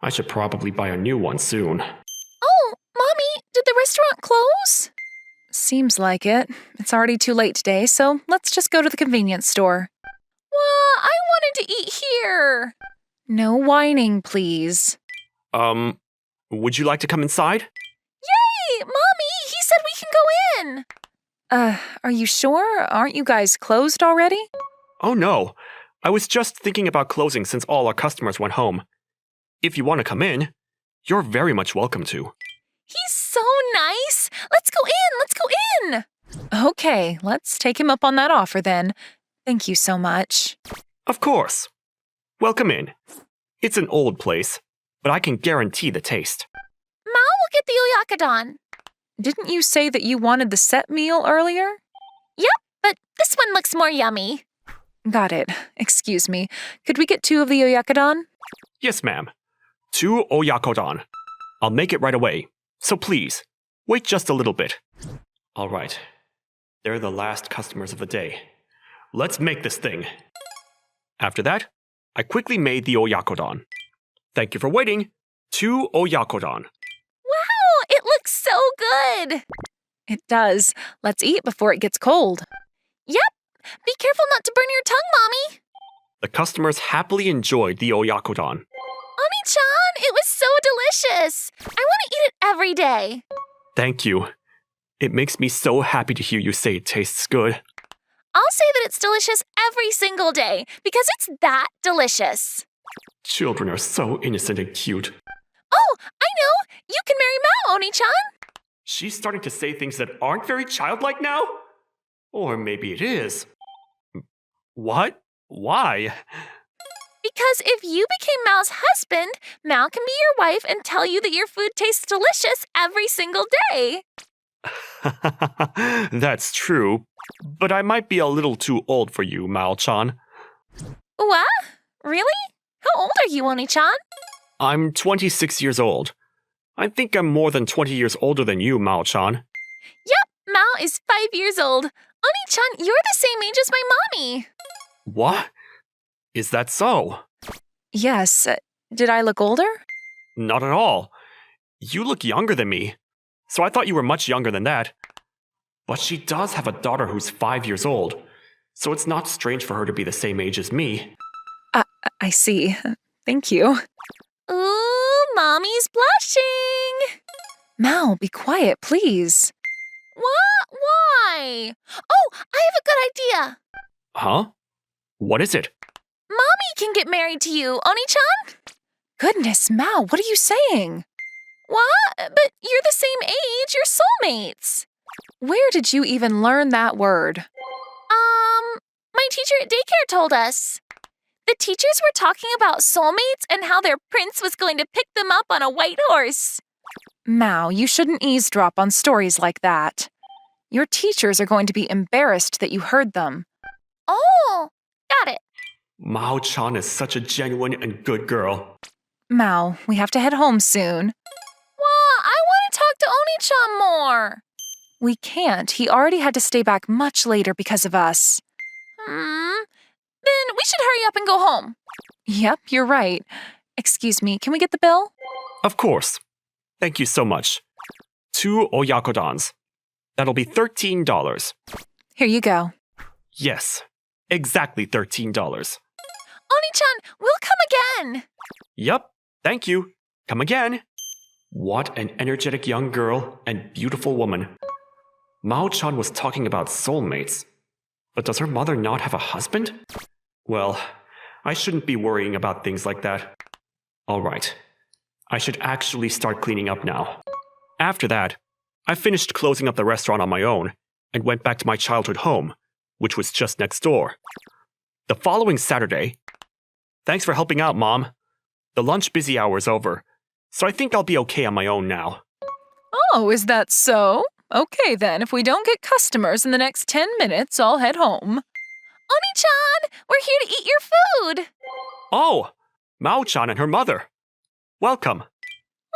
[SPEAKER 1] I should probably buy a new one soon.
[SPEAKER 5] Oh, Mommy, did the restaurant close?
[SPEAKER 4] Seems like it. It's already too late today, so let's just go to the convenience store.
[SPEAKER 5] Well, I wanted to eat here.
[SPEAKER 4] No whining, please.
[SPEAKER 1] Would you like to come inside?
[SPEAKER 5] Yay, Mommy, he said we can go in.
[SPEAKER 4] Are you sure? Aren't you guys closed already?
[SPEAKER 1] Oh no. I was just thinking about closing since all our customers went home. If you want to come in, you're very much welcome to.
[SPEAKER 5] He's so nice. Let's go in.
[SPEAKER 4] Okay, let's take him up on that offer then. Thank you so much.
[SPEAKER 1] Of course. Welcome in. It's an old place, but I can guarantee the taste.
[SPEAKER 5] Ma will get the oyakadon.
[SPEAKER 4] Didn't you say that you wanted the set meal earlier?
[SPEAKER 5] Yep, but this one looks more yummy.
[SPEAKER 4] Got it. Excuse me. Could we get 2 of the oyakadon?
[SPEAKER 1] Yes, ma'am. 2 oyakodon. I'll make it right away, so please, wait just a little bit. All right. They're the last customers of the day. Let's make this thing. After that, I quickly made the oyakodon. Thank you for waiting. 2 oyakodon.
[SPEAKER 5] Wow, it looks so good.
[SPEAKER 4] It does. Let's eat before it gets cold.
[SPEAKER 5] Yep. Be careful not to burn your tongue, Mommy.
[SPEAKER 1] The customers happily enjoyed the oyakodon.
[SPEAKER 5] Oni-chan, it was so delicious. I want to eat it every day.
[SPEAKER 1] Thank you. It makes me so happy to hear you say it tastes good.
[SPEAKER 5] I'll say that it's delicious every single day because it's that delicious.
[SPEAKER 1] Children are so innocent and cute.
[SPEAKER 5] Oh, I know. You can marry Mao, Oni-chan.
[SPEAKER 1] She's starting to say things that aren't very childlike now? Or maybe it is. What? Why?
[SPEAKER 5] Because if you became Mao's husband, Mao can be your wife and tell you that your food tastes delicious every single day.
[SPEAKER 1] That's true, but I might be a little too old for you, Mao-chan.
[SPEAKER 5] What? Really? How old are you, Oni-chan?
[SPEAKER 1] I'm 26 years old. I think I'm more than 20 years older than you, Mao-chan.
[SPEAKER 5] Yep, Mao is 5 years old. Oni-chan, you're the same age as my mommy.
[SPEAKER 1] What? Is that so?
[SPEAKER 4] Yes. Did I look older?
[SPEAKER 1] Not at all. You look younger than me, so I thought you were much younger than that. But she does have a daughter who's 5 years old, so it's not strange for her to be the same age as me.
[SPEAKER 4] I see. Thank you.
[SPEAKER 5] Ooh, Mommy's blushing!
[SPEAKER 4] Mal, be quiet, please.
[SPEAKER 5] What? Why? Oh, I have a good idea!
[SPEAKER 1] Huh? What is it?
[SPEAKER 5] Mommy can get married to you, Oni-chan?
[SPEAKER 4] Goodness, Mal, what are you saying?
[SPEAKER 5] What? But you're the same age, you're soulmates!
[SPEAKER 4] Where did you even learn that word?
[SPEAKER 5] My teacher at daycare told us. The teachers were talking about soulmates and how their prince was going to pick them up on a white horse.
[SPEAKER 4] Mao, you shouldn't eavesdrop on stories like that. Your teachers are going to be embarrassed that you heard them.
[SPEAKER 5] Oh, got it.
[SPEAKER 1] Mao-chan is such a genuine and good girl.
[SPEAKER 4] Mao, we have to head home soon.
[SPEAKER 5] Well, I want to talk to Oni-chan more.
[SPEAKER 4] We can't. He already had to stay back much later because of us.
[SPEAKER 5] Then we should hurry up and go home.
[SPEAKER 4] Yep, you're right. Excuse me, can we get the bill?
[SPEAKER 1] Of course. Thank you so much. 2 oyakodons. That'll be $13.
[SPEAKER 4] Here you go.
[SPEAKER 1] Yes, exactly $13.
[SPEAKER 5] Oni-chan, we'll come again.
[SPEAKER 1] Yup, thank you. Come again. What an energetic young girl and beautiful woman. Mao-chan was talking about soulmates. But does her mother not have a husband? Well, I shouldn't be worrying about things like that. Alright, I should actually start cleaning up now. After that, I finished closing up the restaurant on my own and went back to my childhood home, which was just next door. The following Saturday... Thanks for helping out, Mom. The lunch busy hour is over, so I think I'll be okay on my own now.
[SPEAKER 4] Oh, is that so? Okay then, if we don't get customers in the next 10 minutes, I'll head home.
[SPEAKER 5] Oni-chan, we're here to eat your food.
[SPEAKER 1] Oh, Mao-chan and her mother. Welcome.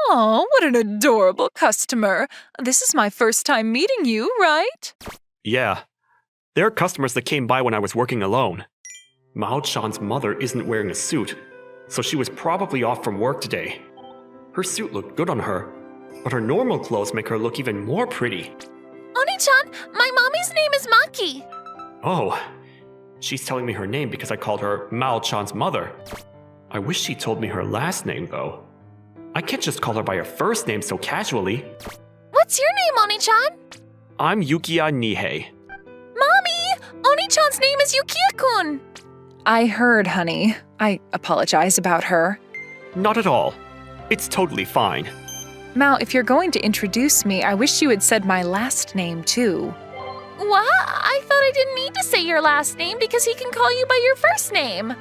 [SPEAKER 4] Oh, what an adorable customer. This is my first time meeting you, right?
[SPEAKER 1] Yeah, there are customers that came by when I was working alone. Mao-chan's mother isn't wearing a suit, so she was probably off from work today. Her suit looked good on her, but her normal clothes make her look even more pretty.
[SPEAKER 5] Oni-chan, my mommy's name is Maki.
[SPEAKER 1] Oh, she's telling me her name because I called her Mao-chan's mother. I wish she told me her last name, though. I can't just call her by her first name so casually.
[SPEAKER 5] What's your name, Oni-chan?
[SPEAKER 1] I'm Yukiya Nihei.
[SPEAKER 5] Mommy, Oni-chan's name is Yukiya-kun.
[SPEAKER 4] I heard, honey. I apologize about her.
[SPEAKER 1] Not at all. It's totally fine.
[SPEAKER 4] Mao, if you're going to introduce me, I wish you had said my last name, too.
[SPEAKER 5] What? I thought I didn't need to say your last name because he can call you by your first name.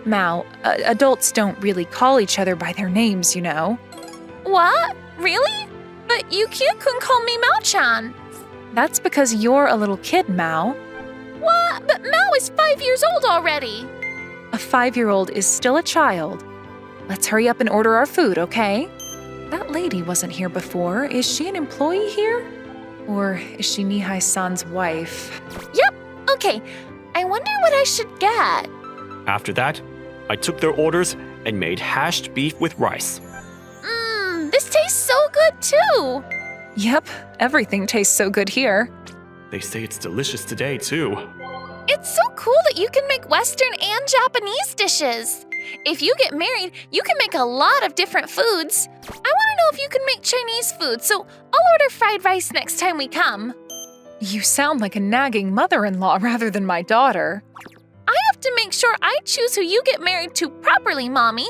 [SPEAKER 4] Mao, adults don't really call each other by their names, you know.
[SPEAKER 5] What? Really? But Yukiya-kun called me Mao-chan.
[SPEAKER 4] That's because you're a little kid, Mao.
[SPEAKER 5] What? But Mao is 5 years old already.
[SPEAKER 4] A 5-year-old is still a child. Let's hurry up and order our food, okay? That lady wasn't here before. Is she an employee here? Or is she Nihai-san's wife?
[SPEAKER 5] Yep. Okay. I wonder what I should get.
[SPEAKER 1] After that, I took their orders and made hashed beef with rice.
[SPEAKER 5] This tastes so good too.
[SPEAKER 4] Yep, everything tastes so good here.
[SPEAKER 1] They say it's delicious today, too.
[SPEAKER 5] It's so cool that you can make Western and Japanese dishes. If you get married, you can make a lot of different foods. I want to know if you can make Chinese food, so I'll order fried rice next time we come.
[SPEAKER 4] You sound like a nagging mother-in-law rather than my daughter.
[SPEAKER 5] I have to make sure I choose who you get married to properly, Mommy.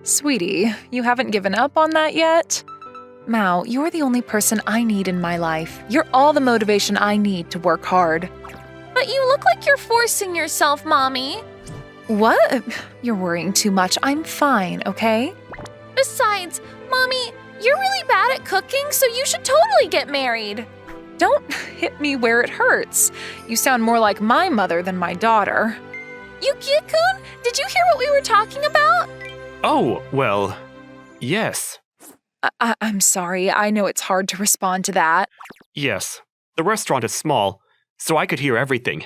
[SPEAKER 4] Sweetie, you haven't given up on that yet? Mao, you're the only person I need in my life. You're all the motivation I need to work hard.
[SPEAKER 5] But you look like you're forcing yourself, Mommy.
[SPEAKER 4] What? You're worrying too much. I'm fine, okay?
[SPEAKER 5] Besides, Mommy, you're really bad at cooking, so you should totally get married.
[SPEAKER 4] Don't hit me where it hurts. You sound more like my mother than my daughter.
[SPEAKER 5] Yukiya-kun, did you hear what we were talking about?
[SPEAKER 1] Oh, well, yes.
[SPEAKER 4] I'm sorry. I know it's hard to respond to that.
[SPEAKER 1] Yes. The restaurant is small, so I could hear everything.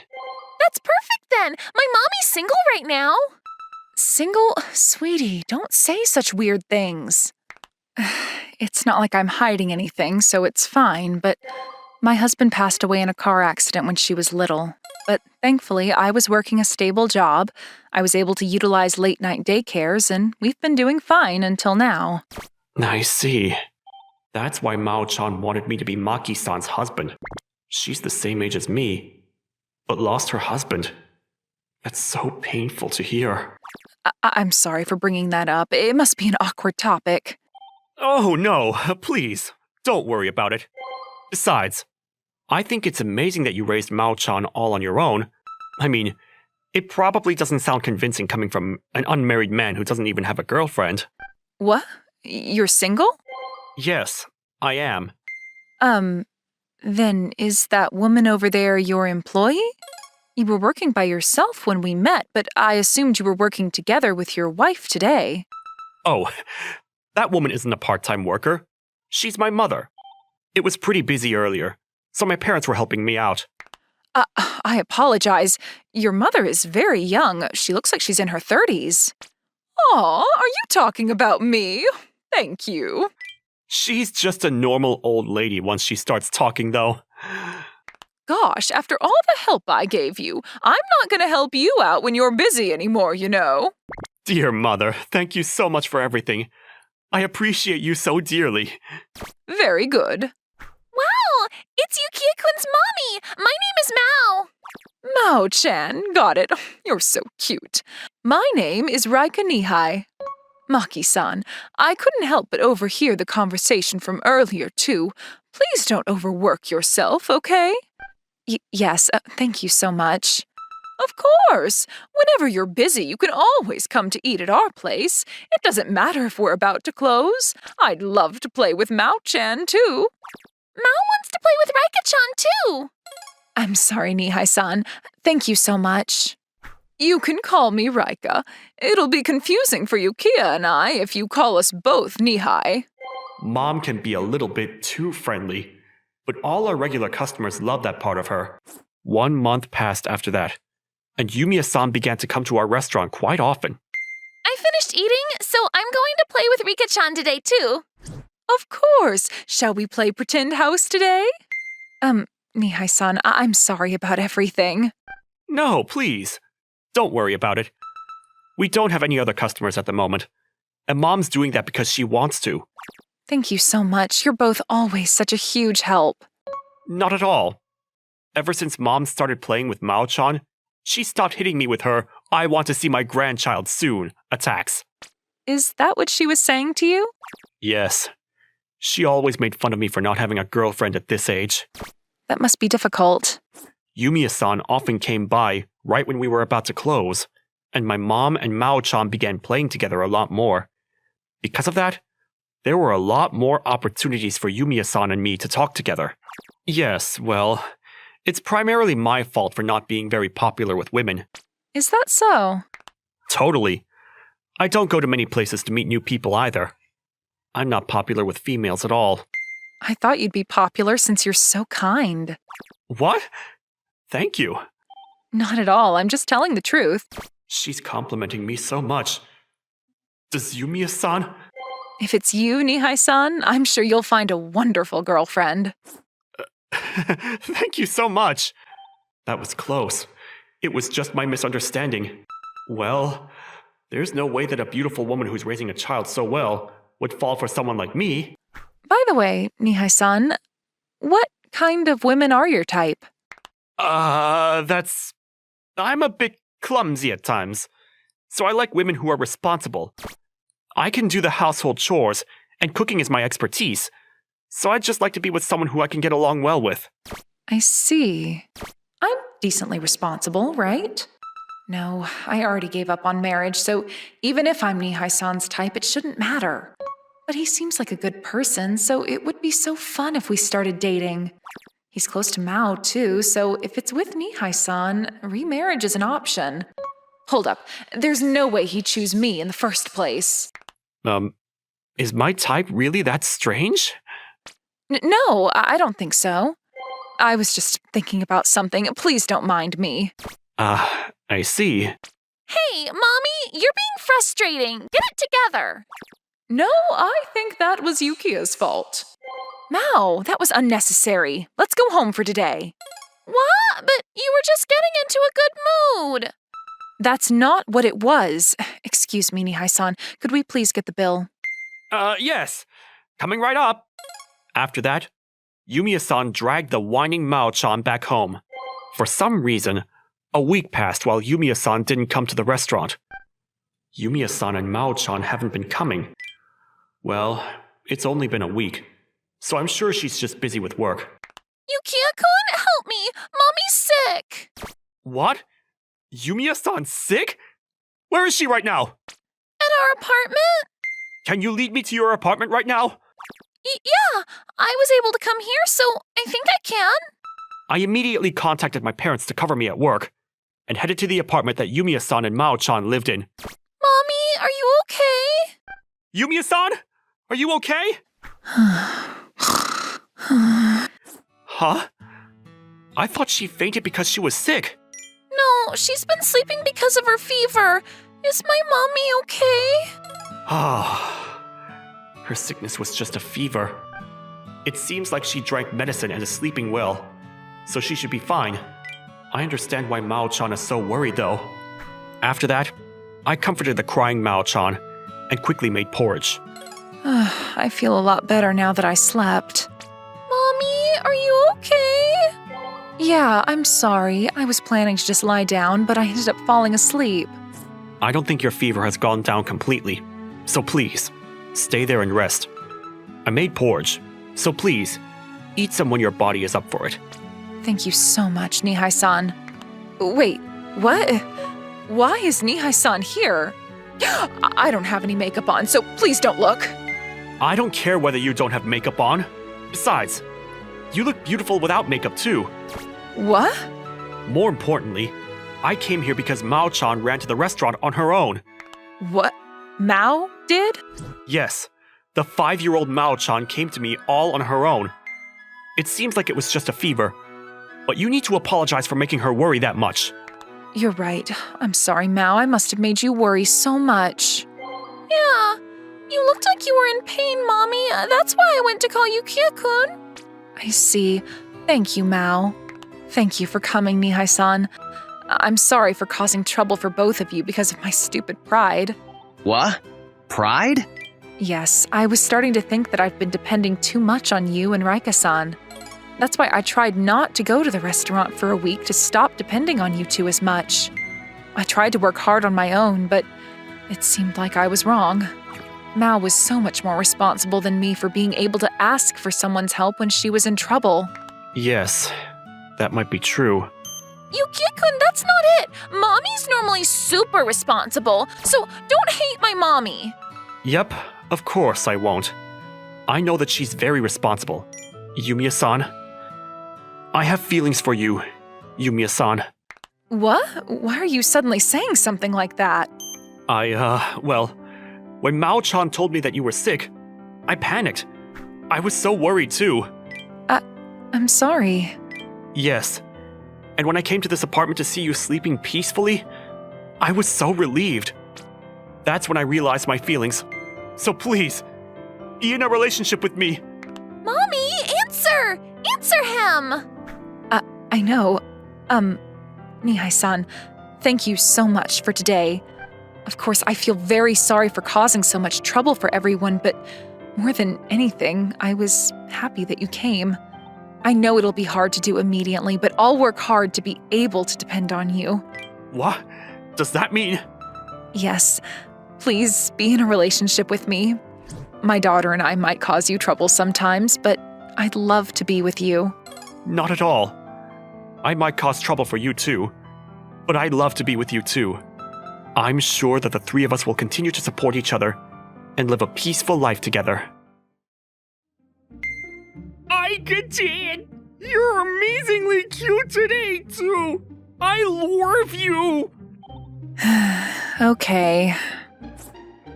[SPEAKER 5] That's perfect then. My mommy's single right now.
[SPEAKER 4] Single? Sweetie, don't say such weird things. It's not like I'm hiding anything, so it's fine, but my husband passed away in a car accident when she was little. But thankfully, I was working a stable job. I was able to utilize late-night daycares, and we've been doing fine until now.
[SPEAKER 1] I see. That's why Mao-chan wanted me to be Maki-san's husband. She's the same age as me, but lost her husband. That's so painful to hear.
[SPEAKER 4] I'm sorry for bringing that up. It must be an awkward topic.
[SPEAKER 1] Oh no, please, don't worry about it. Besides, I think it's amazing that you raised Mao-chan all on your own. I mean, it probably doesn't sound convincing coming from an unmarried man who doesn't even have a girlfriend.
[SPEAKER 4] What? You're single?
[SPEAKER 1] Yes, I am.
[SPEAKER 4] Then is that woman over there your employee? You were working by yourself when we met, but I assumed you were working together with your wife today.
[SPEAKER 1] Oh, that woman isn't a part-time worker. She's my mother. It was pretty busy earlier, so my parents were helping me out.
[SPEAKER 4] I apologize. Your mother is very young. She looks like she's in her 30s. Aw, are you talking about me? Thank you.
[SPEAKER 1] She's just a normal old lady once she starts talking, though.
[SPEAKER 4] Gosh, after all the help I gave you, I'm not going to help you out when you're busy anymore, you know.
[SPEAKER 1] Dear mother, thank you so much for everything. I appreciate you so dearly.
[SPEAKER 4] Very good.
[SPEAKER 5] Wow, it's Yukie-kun's mommy. My name is Mao.
[SPEAKER 4] Mao-chan, got it. You're so cute. My name is Raika Nihai. Maki-san, I couldn't help but overhear the conversation from earlier, too. Please don't overwork yourself, okay? Yes, thank you so much. Of course. Whenever you're busy, you can always come to eat at our place. It doesn't matter if we're about to close. I'd love to play with Mao-chan, too.
[SPEAKER 5] Mao wants to play with Raika-chan, too.
[SPEAKER 4] I'm sorry, Nihai-san. Thank you so much. You can call me Raika. It'll be confusing for Yukiya and I if you call us both Nihai.
[SPEAKER 1] Mom can be a little bit too friendly, but all our regular customers love that part of her. 1 month passed after that, and Yumiya-san began to come to our restaurant quite often.
[SPEAKER 5] I finished eating, so I'm going to play with Rika-chan today, too.
[SPEAKER 4] Of course. Shall we play pretend house today? Nihai-san, I'm sorry about everything.
[SPEAKER 1] No, please. Don't worry about it. We don't have any other customers at the moment, and Mom's doing that because she wants to.
[SPEAKER 4] Thank you so much. You're both always such a huge help.
[SPEAKER 1] Not at all. Ever since Mom started playing with Mao-chan, she stopped hitting me with her "I want to see my grandchild soon" attacks.
[SPEAKER 4] Is that what she was saying to you?
[SPEAKER 1] Yes. She always made fun of me for not having a girlfriend at this age.
[SPEAKER 4] That must be difficult.
[SPEAKER 1] Yumiya-san often came by right when we were about to close, and my mom and Mao-chan began playing together a lot more. Because of that, there were a lot more opportunities for Yumiya-san and me to talk together. Yes, well, it's primarily my fault for not being very popular with women.
[SPEAKER 4] Is that so?
[SPEAKER 1] Totally. I don't go to many places to meet new people either. I'm not popular with females at all.
[SPEAKER 4] I thought you'd be popular since you're so kind.
[SPEAKER 1] What? Thank you.
[SPEAKER 4] Not at all. I'm just telling the truth.
[SPEAKER 1] She's complimenting me so much. Does Yumiya-san?
[SPEAKER 4] If it's you, Nihai-san, I'm sure you'll find a wonderful girlfriend.
[SPEAKER 1] Thank you so much. That was close. It was just my misunderstanding. Well, there's no way that a beautiful woman who's raising a child so well would fall for someone like me.
[SPEAKER 4] By the way, Nihai-san, what kind of women are your type?
[SPEAKER 1] I'm a bit clumsy at times, so I like women who are responsible. I can do the household chores, and cooking is my expertise, so I'd just like to be with someone who I can get along well with.
[SPEAKER 4] I see. I'm decently responsible, right? No, I already gave up on marriage, so even if I'm Nihai-san's type, it shouldn't matter. But he seems like a good person, so it would be so fun if we started dating. He's close to Mao, too, so if it's with Nihai-san, remarriage is an option. Hold up, there's no way he'd choose me in the first place.
[SPEAKER 1] Is my type really that strange?
[SPEAKER 4] No, I don't think so. I was just thinking about something. Please don't mind me.
[SPEAKER 1] I see.
[SPEAKER 5] Hey, Mommy, you're being frustrating. Get it together.
[SPEAKER 4] No, I think that was Yukia's fault. Mao, that was unnecessary. Let's go home for today.
[SPEAKER 5] What? But you were just getting into a good mood.
[SPEAKER 4] That's not what it was. Excuse me, Nihai-san. Could we please get the bill?
[SPEAKER 1] Yes. Coming right up. After that, Yumiya-san dragged the whining Mao-chan back home. For some reason, a week passed while Yumiya-san didn't come to the restaurant. Yumiya-san and Mao-chan haven't been coming. Well, it's only been a week, so I'm sure she's just busy with work.
[SPEAKER 5] Yukiya-kun, help me. Mommy's sick.
[SPEAKER 1] What? Yumiya-san's sick? Where is she right now?
[SPEAKER 5] At our apartment?
[SPEAKER 1] Can you lead me to your apartment right now?
[SPEAKER 5] Yeah, I was able to come here, so I think I can.
[SPEAKER 1] I immediately contacted my parents to cover me at work, and headed to the apartment that Yumiya-san and Mao-chan lived in.
[SPEAKER 5] Mommy, are you okay?
[SPEAKER 1] Yumiya-san? Are you okay? Huh? I thought she fainted because she was sick.
[SPEAKER 5] No, she's been sleeping because of her fever. Is my mommy okay?
[SPEAKER 1] Ah, her sickness was just a fever. It seems like she drank medicine and is sleeping well, so she should be fine. I understand why Mao-chan is so worried though. After that, I comforted the crying Mao-chan and quickly made porridge.
[SPEAKER 4] I feel a lot better now that I slept.
[SPEAKER 5] Mommy, are you okay?
[SPEAKER 4] Yeah, I'm sorry. I was planning to just lie down, but I ended up falling asleep.
[SPEAKER 1] I don't think your fever has gone down completely, so please, stay there and rest. I made porridge, so please, eat some when your body is up for it.
[SPEAKER 4] Thank you so much, Nihai-san. Wait, what? Why is Nihai-san here? I don't have any makeup on, so please don't look.
[SPEAKER 1] I don't care whether you don't have makeup on. Besides, you look beautiful without makeup too.
[SPEAKER 4] What?
[SPEAKER 1] More importantly, I came here because Mao-chan ran to the restaurant on her own.
[SPEAKER 4] What? Mao did?
[SPEAKER 1] Yes, the 5-year-old Mao-chan came to me all on her own. It seems like it was just a fever, but you need to apologize for making her worry that much.
[SPEAKER 4] You're right. I'm sorry, Mao. I must have made you worry so much.
[SPEAKER 5] Yeah, you looked like you were in pain, Mommy. That's why I went to call Yukiya-kun.
[SPEAKER 4] I see. Thank you, Mao. Thank you for coming, Nihai-san. I'm sorry for causing trouble for both of you because of my stupid pride.
[SPEAKER 3] What? Pride?
[SPEAKER 4] Yes, I was starting to think that I've been depending too much on you and Raika-san. That's why I tried not to go to the restaurant for a week to stop depending on you two as much. I tried to work hard on my own, but it seemed like I was wrong. Mao was so much more responsible than me for being able to ask for someone's help when she was in trouble.
[SPEAKER 1] Yes, that might be true.
[SPEAKER 5] Yukiya-kun, that's not it. Mommy's normally super responsible, so don't hate my mommy.
[SPEAKER 1] Yep, of course I won't. I know that she's very responsible. Yumiya-san, I have feelings for you, Yumiya-san.
[SPEAKER 4] What? Why are you suddenly saying something like that?
[SPEAKER 1] Well, when Mao-chan told me that you were sick, I panicked. I was so worried too.
[SPEAKER 4] I'm sorry.
[SPEAKER 1] Yes. And when I came to this apartment to see you sleeping peacefully, I was so relieved. That's when I realized my feelings. So please, be in a relationship with me.
[SPEAKER 5] Mommy, answer! Answer him!
[SPEAKER 4] I know. Nihai-san, thank you so much for today. Of course, I feel very sorry for causing so much trouble for everyone, but more than anything, I was happy that you came. I know it'll be hard to do immediately, but I'll work hard to be able to depend on you.
[SPEAKER 1] What? Does that mean?
[SPEAKER 4] Yes, please be in a relationship with me. My daughter and I might cause you trouble sometimes, but I'd love to be with you.
[SPEAKER 1] Not at all. I might cause trouble for you too, but I'd love to be with you too. I'm sure that the three of us will continue to support each other and live a peaceful life together. Aika-chan, you're amazingly cute today too. I love you.
[SPEAKER 4] Okay.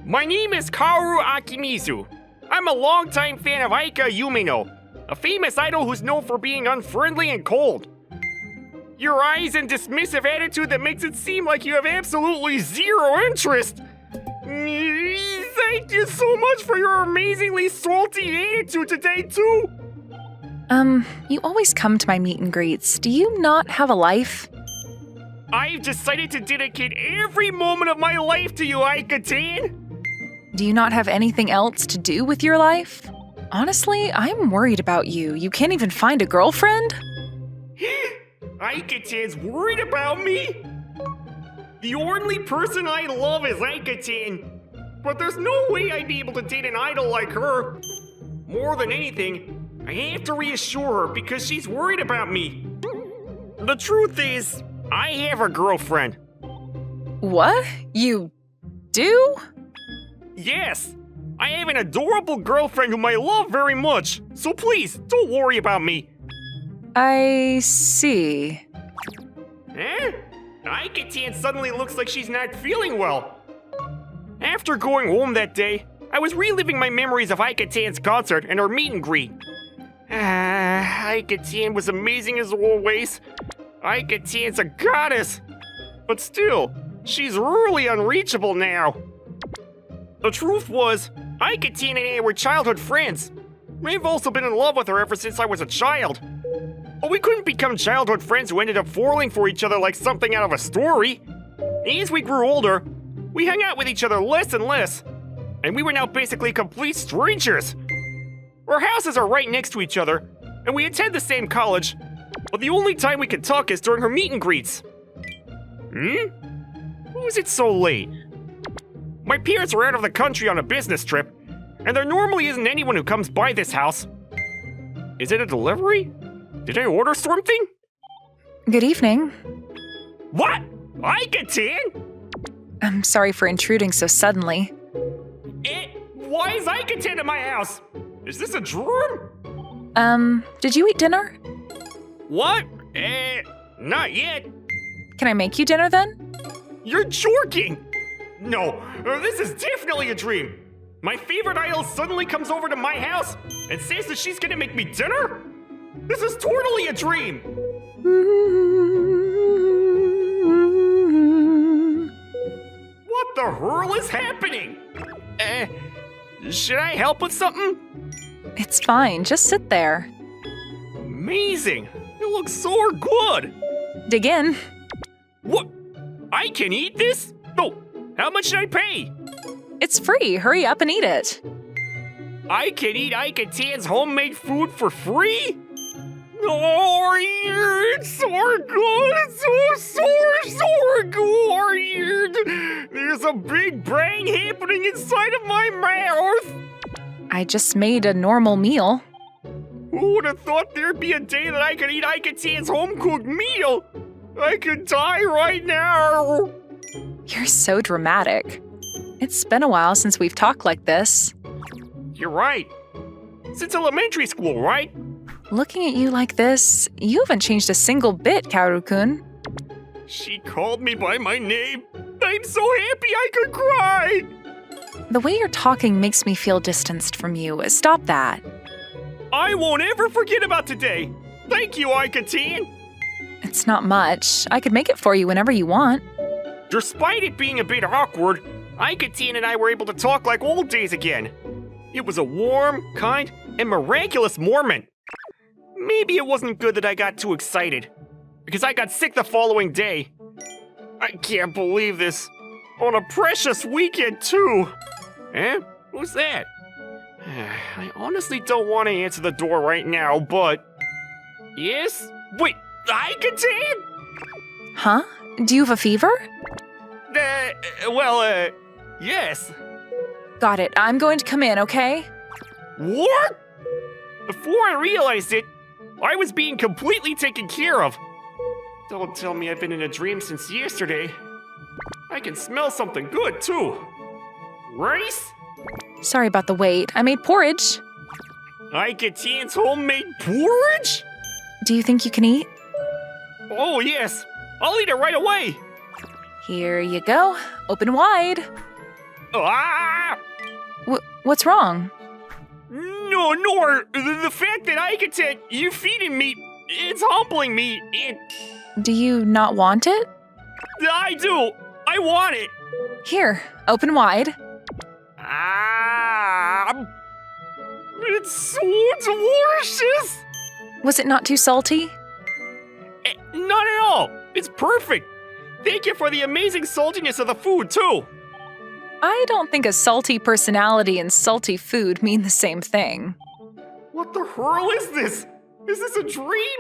[SPEAKER 6] My name is Kaoru Akimizu. I'm a longtime fan of Aika Yumino, a famous idol who's known for being unfriendly and cold. Your eyes and dismissive attitude that makes it seem like you have absolutely zero interest. Thank you so much for your amazingly salty attitude today, too.
[SPEAKER 4] You always come to my meet and greets. Do you not have a life?
[SPEAKER 6] I've decided to dedicate every moment of my life to you, Aika-tan.
[SPEAKER 4] Do you not have anything else to do with your life? Honestly, I'm worried about you. You can't even find a girlfriend?
[SPEAKER 6] Aika-tan's worried about me? The only person I love is Aika-tan. But there's no way I'd be able to date an idol like her. More than anything, I have to reassure her because she's worried about me. The truth is, I have a girlfriend.
[SPEAKER 4] What? You do?
[SPEAKER 6] Yes, I have an adorable girlfriend whom I love very much. So please, don't worry about me.
[SPEAKER 4] I see.
[SPEAKER 6] Eh? Aika-tan suddenly looks like she's not feeling well. After going home that day, I was reliving my memories of Aika-tan's concert and her meet and greet. Aika-tan was amazing as always. Aika-tan's a goddess. But still, she's really unreachable now. The truth was, Aika-tan and I were childhood friends. I've also been in love with her ever since I was a child. But we couldn't become childhood friends who ended up falling for each other like something out of a story. As we grew older, we hung out with each other less and less, and we were now basically complete strangers. Our houses are right next to each other, and we attend the same college, but the only time we can talk is during her meet and greets. Why is it so late? My parents are out of the country on a business trip, and there normally isn't anyone who comes by this house. Is it a delivery? Did I order something?
[SPEAKER 4] Good evening.
[SPEAKER 6] What? Aika-tan?
[SPEAKER 4] I'm sorry for intruding so suddenly.
[SPEAKER 6] Why is Aika-tan in my house? Is this a dream?
[SPEAKER 4] Did you eat dinner?
[SPEAKER 6] What? Not yet.
[SPEAKER 4] Can I make you dinner then?
[SPEAKER 6] You're joking! No, this is definitely a dream. My favorite idol suddenly comes over to my house and says that she's gonna make me dinner? This is totally a dream! What the hurl is happening? Should I help with something?
[SPEAKER 4] It's fine, just sit there.
[SPEAKER 6] Amazing! It looks so good!
[SPEAKER 4] Dig in.
[SPEAKER 6] What? I can eat this? No, how much should I pay?
[SPEAKER 4] It's free, hurry up and eat it.
[SPEAKER 6] I can eat Aika-tan's homemade food for free? Oh, it's so good! It's so good! There's a big bang happening inside of my mouth!
[SPEAKER 4] I just made a normal meal.
[SPEAKER 6] Who would have thought there'd be a day that I could eat Aika-tan's home-cooked meal? I could die right now!
[SPEAKER 4] You're so dramatic. It's been a while since we've talked like this.
[SPEAKER 6] You're right. Since elementary school, right?
[SPEAKER 4] Looking at you like this, you haven't changed a single bit, Kaoru-kun.
[SPEAKER 6] She called me by my name. I'm so happy I could cry!
[SPEAKER 4] The way you're talking makes me feel distanced from you. Stop that.
[SPEAKER 6] I won't ever forget about today. Thank you, Aika-tan.
[SPEAKER 4] It's not much. I could make it for you whenever you want.
[SPEAKER 6] Despite it being a bit awkward, Aika-tan and I were able to talk like old days again. It was a warm, kind, and miraculous moment. Maybe it wasn't good that I got too excited, because I got sick the following day. I can't believe this. On a precious weekend, too. Eh? Who's that? I honestly don't want to answer the door right now, but... Yes? Wait, Aika-tan?
[SPEAKER 4] Huh? Do you have a fever?
[SPEAKER 6] Yes.
[SPEAKER 4] Got it. I'm going to come in, okay?
[SPEAKER 6] What? Before I realized it, I was being completely taken care of. Don't tell me I've been in a dream since yesterday. I can smell something good, too. Rice?
[SPEAKER 4] Sorry about the wait. I made porridge.
[SPEAKER 6] Aika-tan's homemade porridge?
[SPEAKER 4] Do you think you can eat?
[SPEAKER 6] Oh, yes. I'll eat it right away.
[SPEAKER 4] Here you go. Open wide.
[SPEAKER 6] Ah!
[SPEAKER 4] What's wrong?
[SPEAKER 6] No, Nor, the fact that Aika-tan, you feeding me, it's humbling me.
[SPEAKER 4] Do you not want it?
[SPEAKER 6] I do! I want it!
[SPEAKER 4] Here, open wide.
[SPEAKER 6] Ah, it's so delicious!
[SPEAKER 4] Was it not too salty?
[SPEAKER 6] Not at all! It's perfect! Thank you for the amazing saltiness of the food, too!
[SPEAKER 4] I don't think a salty personality and salty food mean the same thing.
[SPEAKER 6] What the hell is this? Is this a dream?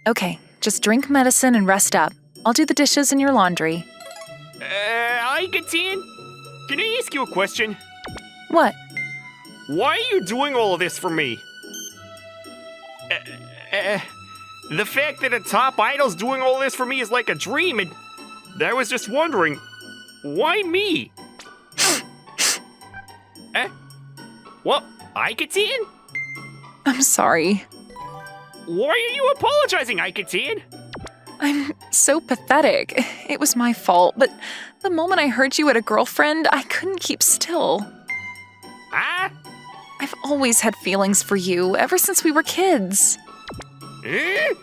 [SPEAKER 4] Okay, just drink medicine and rest up. I'll do the dishes and your laundry.
[SPEAKER 6] Ike-chan, can I ask you a question?
[SPEAKER 4] What?
[SPEAKER 6] Why are you doing all of this for me? The fact that a top idol's doing all this for me is like a dream, and I was just wondering, why me? What, Ike-chan?
[SPEAKER 4] I'm sorry.
[SPEAKER 6] Why are you apologizing, Ike-chan?
[SPEAKER 4] I'm so pathetic. It was my fault, but the moment I heard you had a girlfriend, I couldn't keep still.
[SPEAKER 6] Ah?
[SPEAKER 4] I've always had feelings for you, ever since we were kids.
[SPEAKER 6] Eh?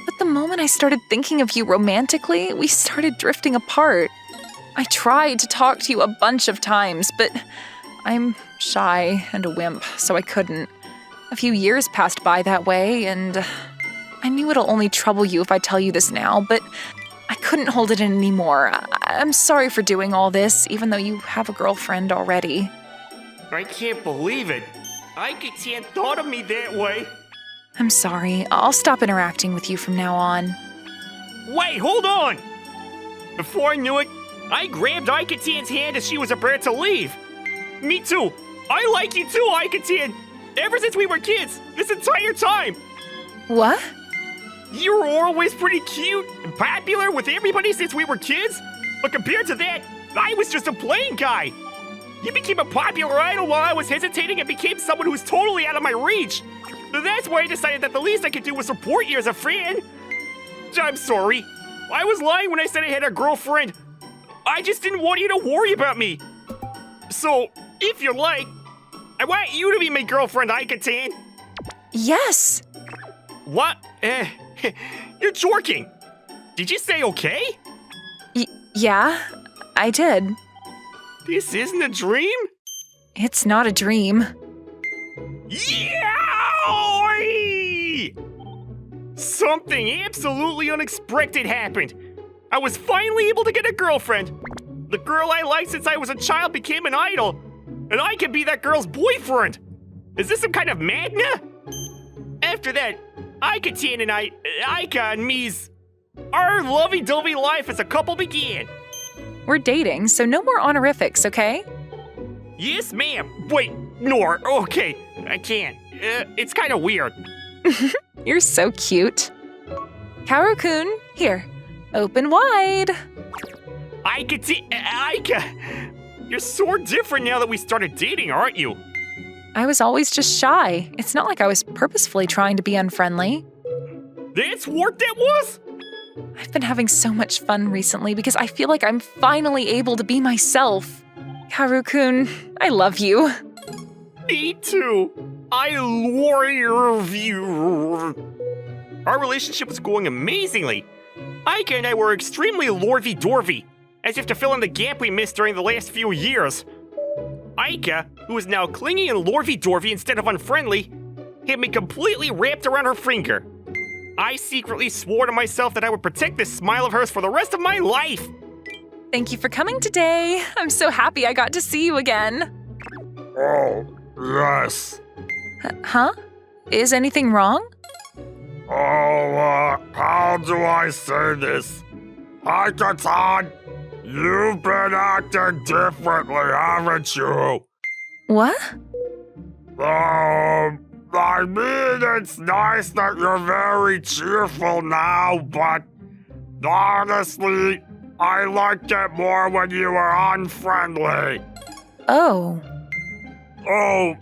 [SPEAKER 4] But the moment I started thinking of you romantically, we started drifting apart. I tried to talk to you a bunch of times, but I'm shy and a wimp, so I couldn't. A few years passed by that way, and I knew it'll only trouble you if I tell you this now, but I couldn't hold it in anymore. I'm sorry for doing all this, even though you have a girlfriend already.
[SPEAKER 6] I can't believe it. Ike-chan thought of me that way.
[SPEAKER 4] I'm sorry. I'll stop interacting with you from now on.
[SPEAKER 6] Wait, hold on! Before I knew it, I grabbed Ike-chan's hand as she was about to leave. Me too. I like you too, Ike-chan. Ever since we were kids, this entire time.
[SPEAKER 4] What?
[SPEAKER 6] You were always pretty cute and popular with everybody since we were kids. But compared to that, I was just a plain guy. You became a popular idol while I was hesitating and became someone who's totally out of my reach. That's why I decided that the least I could do was support you as a fan. I'm sorry. I was lying when I said I had a girlfriend. I just didn't want you to worry about me. So, if you like, I want you to be my girlfriend, Ike-chan.
[SPEAKER 4] Yes.
[SPEAKER 6] What? You're joking. Did you say okay?
[SPEAKER 4] Yeah, I did.
[SPEAKER 6] This isn't a dream?
[SPEAKER 4] It's not a dream.
[SPEAKER 6] Yowie! Something absolutely unexpected happened. I was finally able to get a girlfriend. The girl I liked since I was a child became an idol, and I can be that girl's boyfriend. Is this some kind of magna? After that, Ike-chan and Ika and me's, our lovey-dovey life as a couple began.
[SPEAKER 4] We're dating, so no more honorifics, okay?
[SPEAKER 6] Yes, ma'am. Wait, Nor, okay, I can't. It's kind of weird.
[SPEAKER 4] You're so cute. Kaoru-kun, here, open wide.
[SPEAKER 6] Ika, you're so different now that we started dating, aren't you?
[SPEAKER 4] I was always just shy. It's not like I was purposefully trying to be unfriendly.
[SPEAKER 6] That's what that was?
[SPEAKER 4] I've been having so much fun recently because I feel like I'm finally able to be myself. Kaoru-kun, I love you.
[SPEAKER 6] Me too. I love you. Our relationship was going amazingly. Ika and I were extremely lorvy-dorvy, as if to fill in the gap we missed during the last few years. Ika, who is now clingy and lorvy-dorvy instead of unfriendly, had me completely wrapped around her finger. I secretly swore to myself that I would protect this smile of hers for the rest of my life.
[SPEAKER 4] Thank you for coming today. I'm so happy I got to see you again.
[SPEAKER 7] Oh, yes.
[SPEAKER 4] Huh? Is anything wrong?
[SPEAKER 7] Oh, how do I say this? Ika-san, you've been acting differently, haven't you?
[SPEAKER 4] What?
[SPEAKER 7] I mean, it's nice that you're very cheerful now, but honestly, I liked it more when you were unfriendly.
[SPEAKER 4] Oh.
[SPEAKER 7] Oh,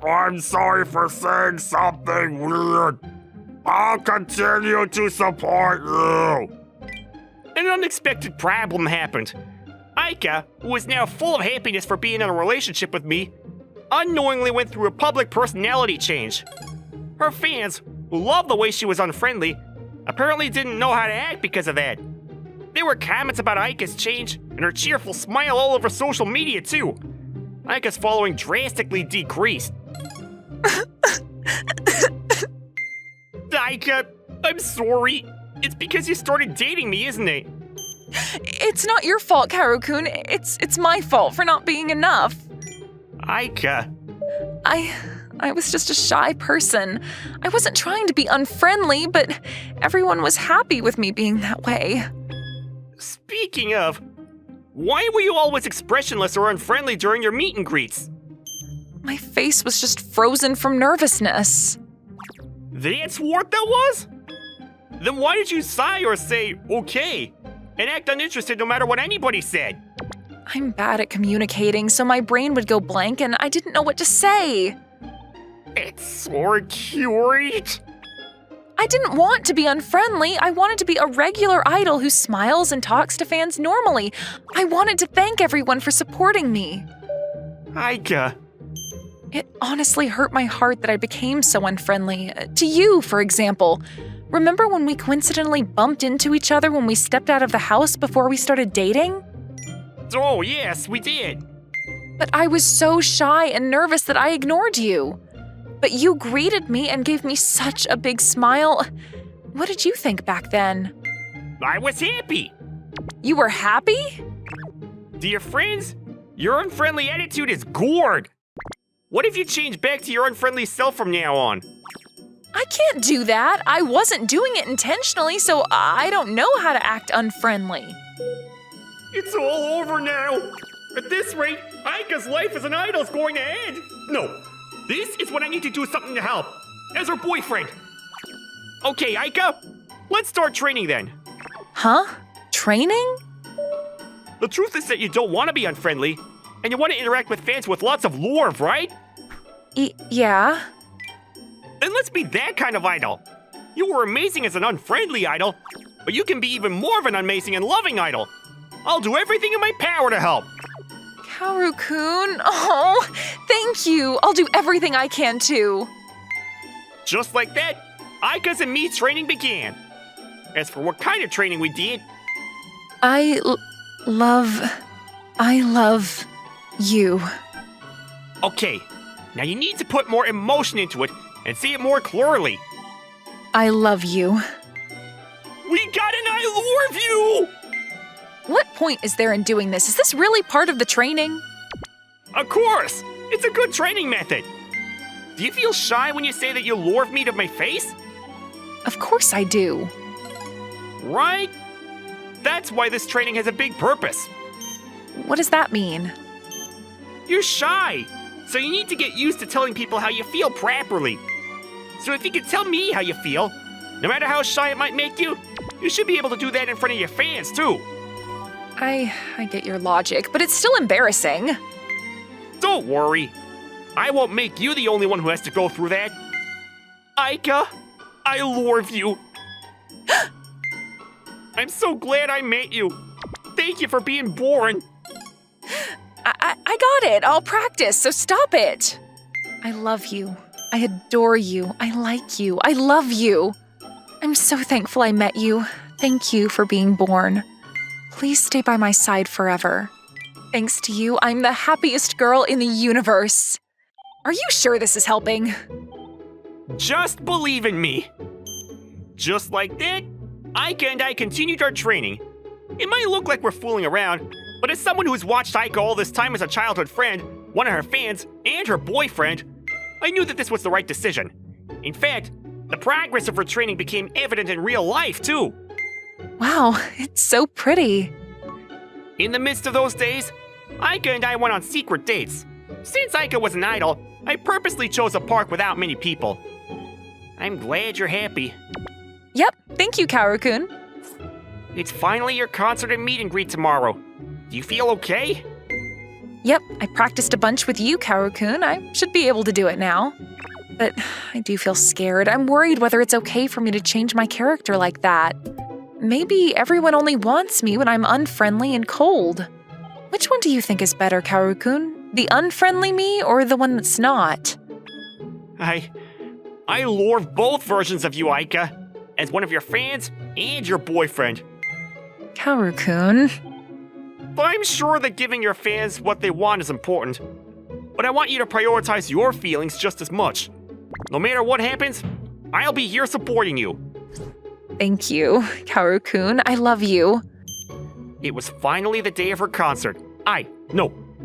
[SPEAKER 7] I'm sorry for saying something weird. I'll continue to support you.
[SPEAKER 6] An unexpected problem happened. Ika, who is now full of happiness for being in a relationship with me, unknowingly went through a public personality change. Her fans, who loved the way she was unfriendly, apparently didn't know how to act because of that. There were comments about Aika's change and her cheerful smile all over social media too. Aika's following drastically decreased. Aika, I'm sorry. It's because you started dating me, isn't it?
[SPEAKER 4] It's not your fault, Karu-kun. It's my fault for not being enough.
[SPEAKER 6] Aika.
[SPEAKER 4] I was just a shy person. I wasn't trying to be unfriendly, but everyone was happy with me being that way.
[SPEAKER 6] Speaking of, why were you always expressionless or unfriendly during your meet and greets?
[SPEAKER 4] My face was just frozen from nervousness.
[SPEAKER 6] That's what that was? Then why did you sigh or say, okay, and act uninterested no matter what anybody said?
[SPEAKER 4] I'm bad at communicating, so my brain would go blank and I didn't know what to say.
[SPEAKER 6] It's so cute.
[SPEAKER 4] I didn't want to be unfriendly. I wanted to be a regular idol who smiles and talks to fans normally. I wanted to thank everyone for supporting me.
[SPEAKER 6] Aika.
[SPEAKER 4] It honestly hurt my heart that I became so unfriendly. To you, for example. Remember when we coincidentally bumped into each other when we stepped out of the house before we started dating?
[SPEAKER 6] Oh, yes, we did.
[SPEAKER 4] But I was so shy and nervous that I ignored you. But you greeted me and gave me such a big smile. What did you think back then?
[SPEAKER 6] I was happy.
[SPEAKER 4] You were happy?
[SPEAKER 6] Dear friends, your unfriendly attitude is gourd. What if you change back to your unfriendly self from now on?
[SPEAKER 4] I can't do that. I wasn't doing it intentionally, so I don't know how to act unfriendly.
[SPEAKER 6] It's all over now. At this rate, Aika's life as an idol is going to end. No, this is what I need to do something to help. As her boyfriend. Okay, Aika, let's start training then.
[SPEAKER 4] Huh? Training?
[SPEAKER 6] The truth is that you don't want to be unfriendly, and you want to interact with fans with lots of love, right?
[SPEAKER 4] Yeah.
[SPEAKER 6] Then let's be that kind of idol. You were amazing as an unfriendly idol, but you can be even more of an amazing and loving idol. I'll do everything in my power to help.
[SPEAKER 4] Karu-kun, oh, thank you. I'll do everything I can too.
[SPEAKER 6] Just like that, Aika's and me's training began. As for what kind of training we did,
[SPEAKER 4] I love you.
[SPEAKER 6] Okay, now you need to put more emotion into it and say it more clearly.
[SPEAKER 4] I love you.
[SPEAKER 6] We got an I love you!
[SPEAKER 4] What point is there in doing this? Is this really part of the training?
[SPEAKER 6] Of course! It's a good training method. Do you feel shy when you say that you love me to my face?
[SPEAKER 4] Of course I do.
[SPEAKER 6] Right? That's why this training has a big purpose.
[SPEAKER 4] What does that mean?
[SPEAKER 6] You're shy, so you need to get used to telling people how you feel properly. So if you can tell me how you feel, no matter how shy it might make you, you should be able to do that in front of your fans too.
[SPEAKER 4] I get your logic, but it's still embarrassing.
[SPEAKER 6] Don't worry. I won't make you the only one who has to go through that. Aika, I love you. I'm so glad I met you. Thank you for being born.
[SPEAKER 4] I got it. I'll practice, so stop it. I love you. I adore you. I like you. I love you. I'm so thankful I met you. Thank you for being born. Please stay by my side forever. Thanks to you, I'm the happiest girl in the universe. Are you sure this is helping?
[SPEAKER 6] Just believe in me. Just like that, Aika and I continued our training. It might look like we're fooling around, but as someone who's watched Aika all this time as a childhood friend, one of her fans, and her boyfriend, I knew that this was the right decision. In fact, the progress of her training became evident in real life, too.
[SPEAKER 4] Wow, it's so pretty.
[SPEAKER 6] In the midst of those days, Aika and I went on secret dates. Since Aika was an idol, I purposely chose a park without many people. I'm glad you're happy.
[SPEAKER 4] Yep, thank you, Karu-kun.
[SPEAKER 6] It's finally your concert and meet and greet tomorrow. Do you feel okay?
[SPEAKER 4] Yep, I practiced a bunch with you, Karu-kun. I should be able to do it now. But I do feel scared. I'm worried whether it's okay for me to change my character like that. Maybe everyone only wants me when I'm unfriendly and cold. Which one do you think is better, Karu-kun? The unfriendly me or the one that's not?
[SPEAKER 6] I love both versions of you, Aika.
[SPEAKER 1] as one of your fans and your boyfriend.
[SPEAKER 4] Kaoru-kun.
[SPEAKER 1] I'm sure that giving your fans what they want is important, but I want you to prioritize your feelings just as much. No matter what happens, I'll be here supporting you.
[SPEAKER 4] Thank you, Kaoru-kun. I love you.
[SPEAKER 1] It was finally the day of her concert.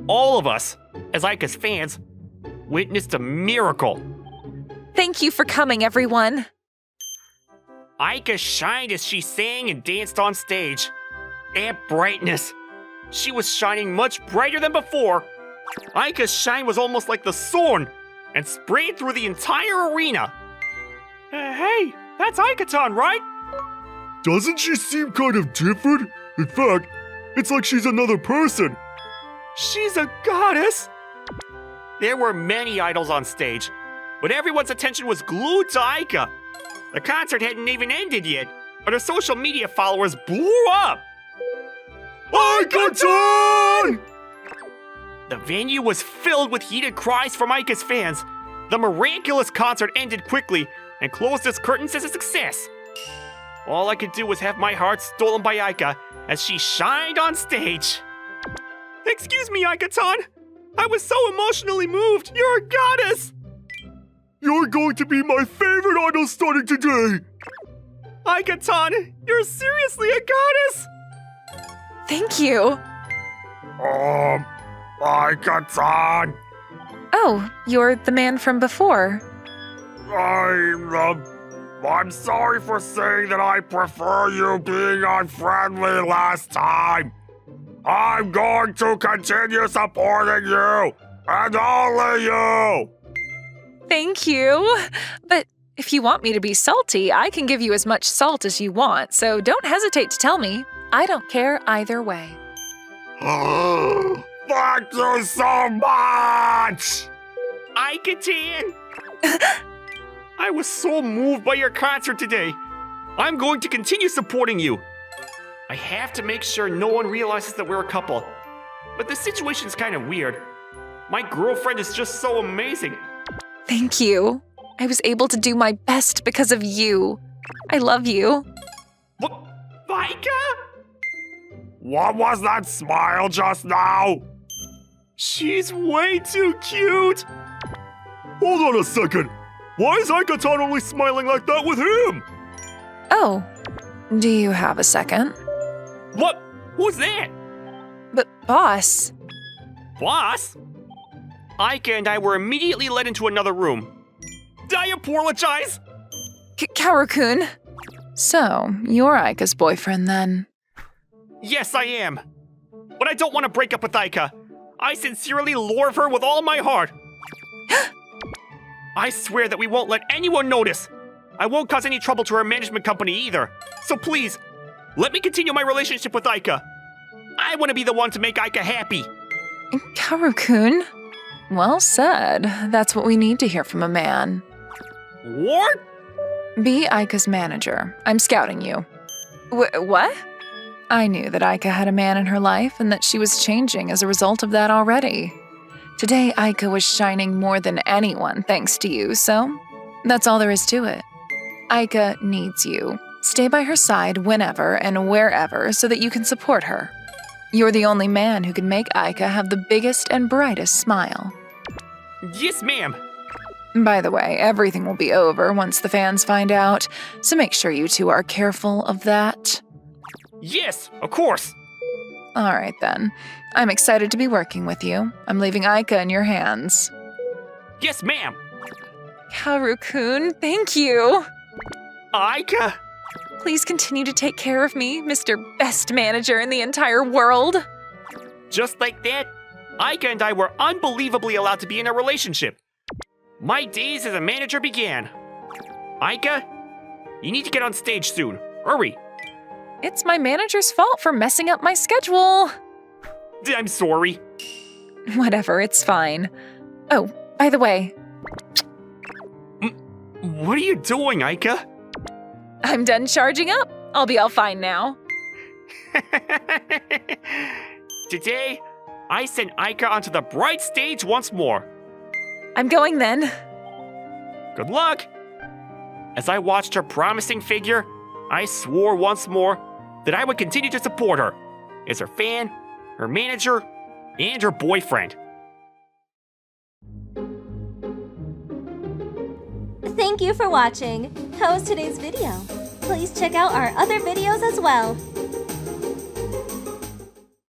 [SPEAKER 1] All of us, as Aika's fans, witnessed a miracle.
[SPEAKER 4] Thank you for coming, everyone.
[SPEAKER 1] Aika shined as she sang and danced on stage. That brightness. She was shining much brighter than before. Aika's shine was almost like the sun and sprayed through the entire arena. Hey, that's Aika-tan, right?
[SPEAKER 7] Doesn't she seem kind of different? In fact, it's like she's another person.
[SPEAKER 1] She's a goddess. There were many idols on stage, but everyone's attention was glued to Aika. The concert hadn't even ended yet, but her social media followers blew up.
[SPEAKER 7] Aika-tan!
[SPEAKER 1] The venue was filled with heated cries from Aika's fans. The miraculous concert ended quickly and closed its curtains as a success. All I could do was have my heart stolen by Aika as she shined on stage. Excuse me, Aika-tan. I was so emotionally moved. You're a goddess.
[SPEAKER 7] You're going to be my favorite idol starting today.
[SPEAKER 1] Aika-tan, you're seriously a goddess.
[SPEAKER 4] Thank you.
[SPEAKER 7] Aika-tan,
[SPEAKER 4] Oh, you're the man from before.
[SPEAKER 7] I'm sorry for saying that I prefer you being unfriendly last time. I'm going to continue supporting you, and only you.
[SPEAKER 4] Thank you. But if you want me to be salty, I can give you as much salt as you want, so don't hesitate to tell me. I don't care either way.
[SPEAKER 7] Thank you so much!
[SPEAKER 1] Aika-tan! I was so moved by your concert today. I'm going to continue supporting you. I have to make sure no one realizes that we're a couple. But the situation's kind of weird. My girlfriend is just so amazing.
[SPEAKER 4] Thank you. I was able to do my best because of you. I love you.
[SPEAKER 1] What? Aika?
[SPEAKER 7] What was that smile just now?
[SPEAKER 1] She's way too cute.
[SPEAKER 7] Hold on a second. Why is Aika-tan only smiling like that with him?
[SPEAKER 4] Oh, do you have a second?
[SPEAKER 1] What? Who's that?
[SPEAKER 4] But boss,
[SPEAKER 1] Boss? Aika and I were immediately led into another room. I apologize.
[SPEAKER 4] Kaoru-kun. So, you're Aika's boyfriend then.
[SPEAKER 1] Yes, I am. But I don't want to break up with Aika. I sincerely love her with all my heart. I swear that we won't let anyone notice. I won't cause any trouble to her management company either. So please, let me continue my relationship with Aika. I want to be the one to make Aika happy.
[SPEAKER 4] Kaoru-kun. Well said. That's what we need to hear from a man.
[SPEAKER 1] What?
[SPEAKER 4] Be Aika's manager. I'm scouting you. What? I knew that Aika had a man in her life and that she was changing as a result of that already. Today, Aika was shining more than anyone thanks to you, so that's all there is to it. Aika needs you. Stay by her side whenever and wherever so that you can support her. You're the only man who can make Aika have the biggest and brightest smile.
[SPEAKER 1] Yes, ma'am.
[SPEAKER 4] By the way, everything will be over once the fans find out, so make sure you two are careful of that.
[SPEAKER 1] Yes, of course.
[SPEAKER 4] All right then. I'm excited to be working with you. I'm leaving Aika in your hands.
[SPEAKER 1] Yes, ma'am.
[SPEAKER 4] Kaoru-kun, thank you.
[SPEAKER 1] Aika?
[SPEAKER 4] Please continue to take care of me, Mr. Best Manager in the entire world.
[SPEAKER 1] Just like that, Aika and I were unbelievably allowed to be in a relationship. My days as a manager began. Aika, you need to get on stage soon. Hurry.
[SPEAKER 4] It's my manager's fault for messing up my schedule.
[SPEAKER 1] I'm sorry.
[SPEAKER 4] Whatever, it's fine. Oh, by the way,
[SPEAKER 1] What are you doing, Aika?
[SPEAKER 4] I'm done charging up. I'll be all fine now.
[SPEAKER 1] Today, I sent Aika onto the bright stage once more.
[SPEAKER 4] I'm going then.
[SPEAKER 1] Good luck. As I watched her promising figure, I swore once more that I would continue to support her as her fan, her manager, and her boyfriend.
[SPEAKER 8] Thank you for watching. How was today's video? Please check out our other videos as well.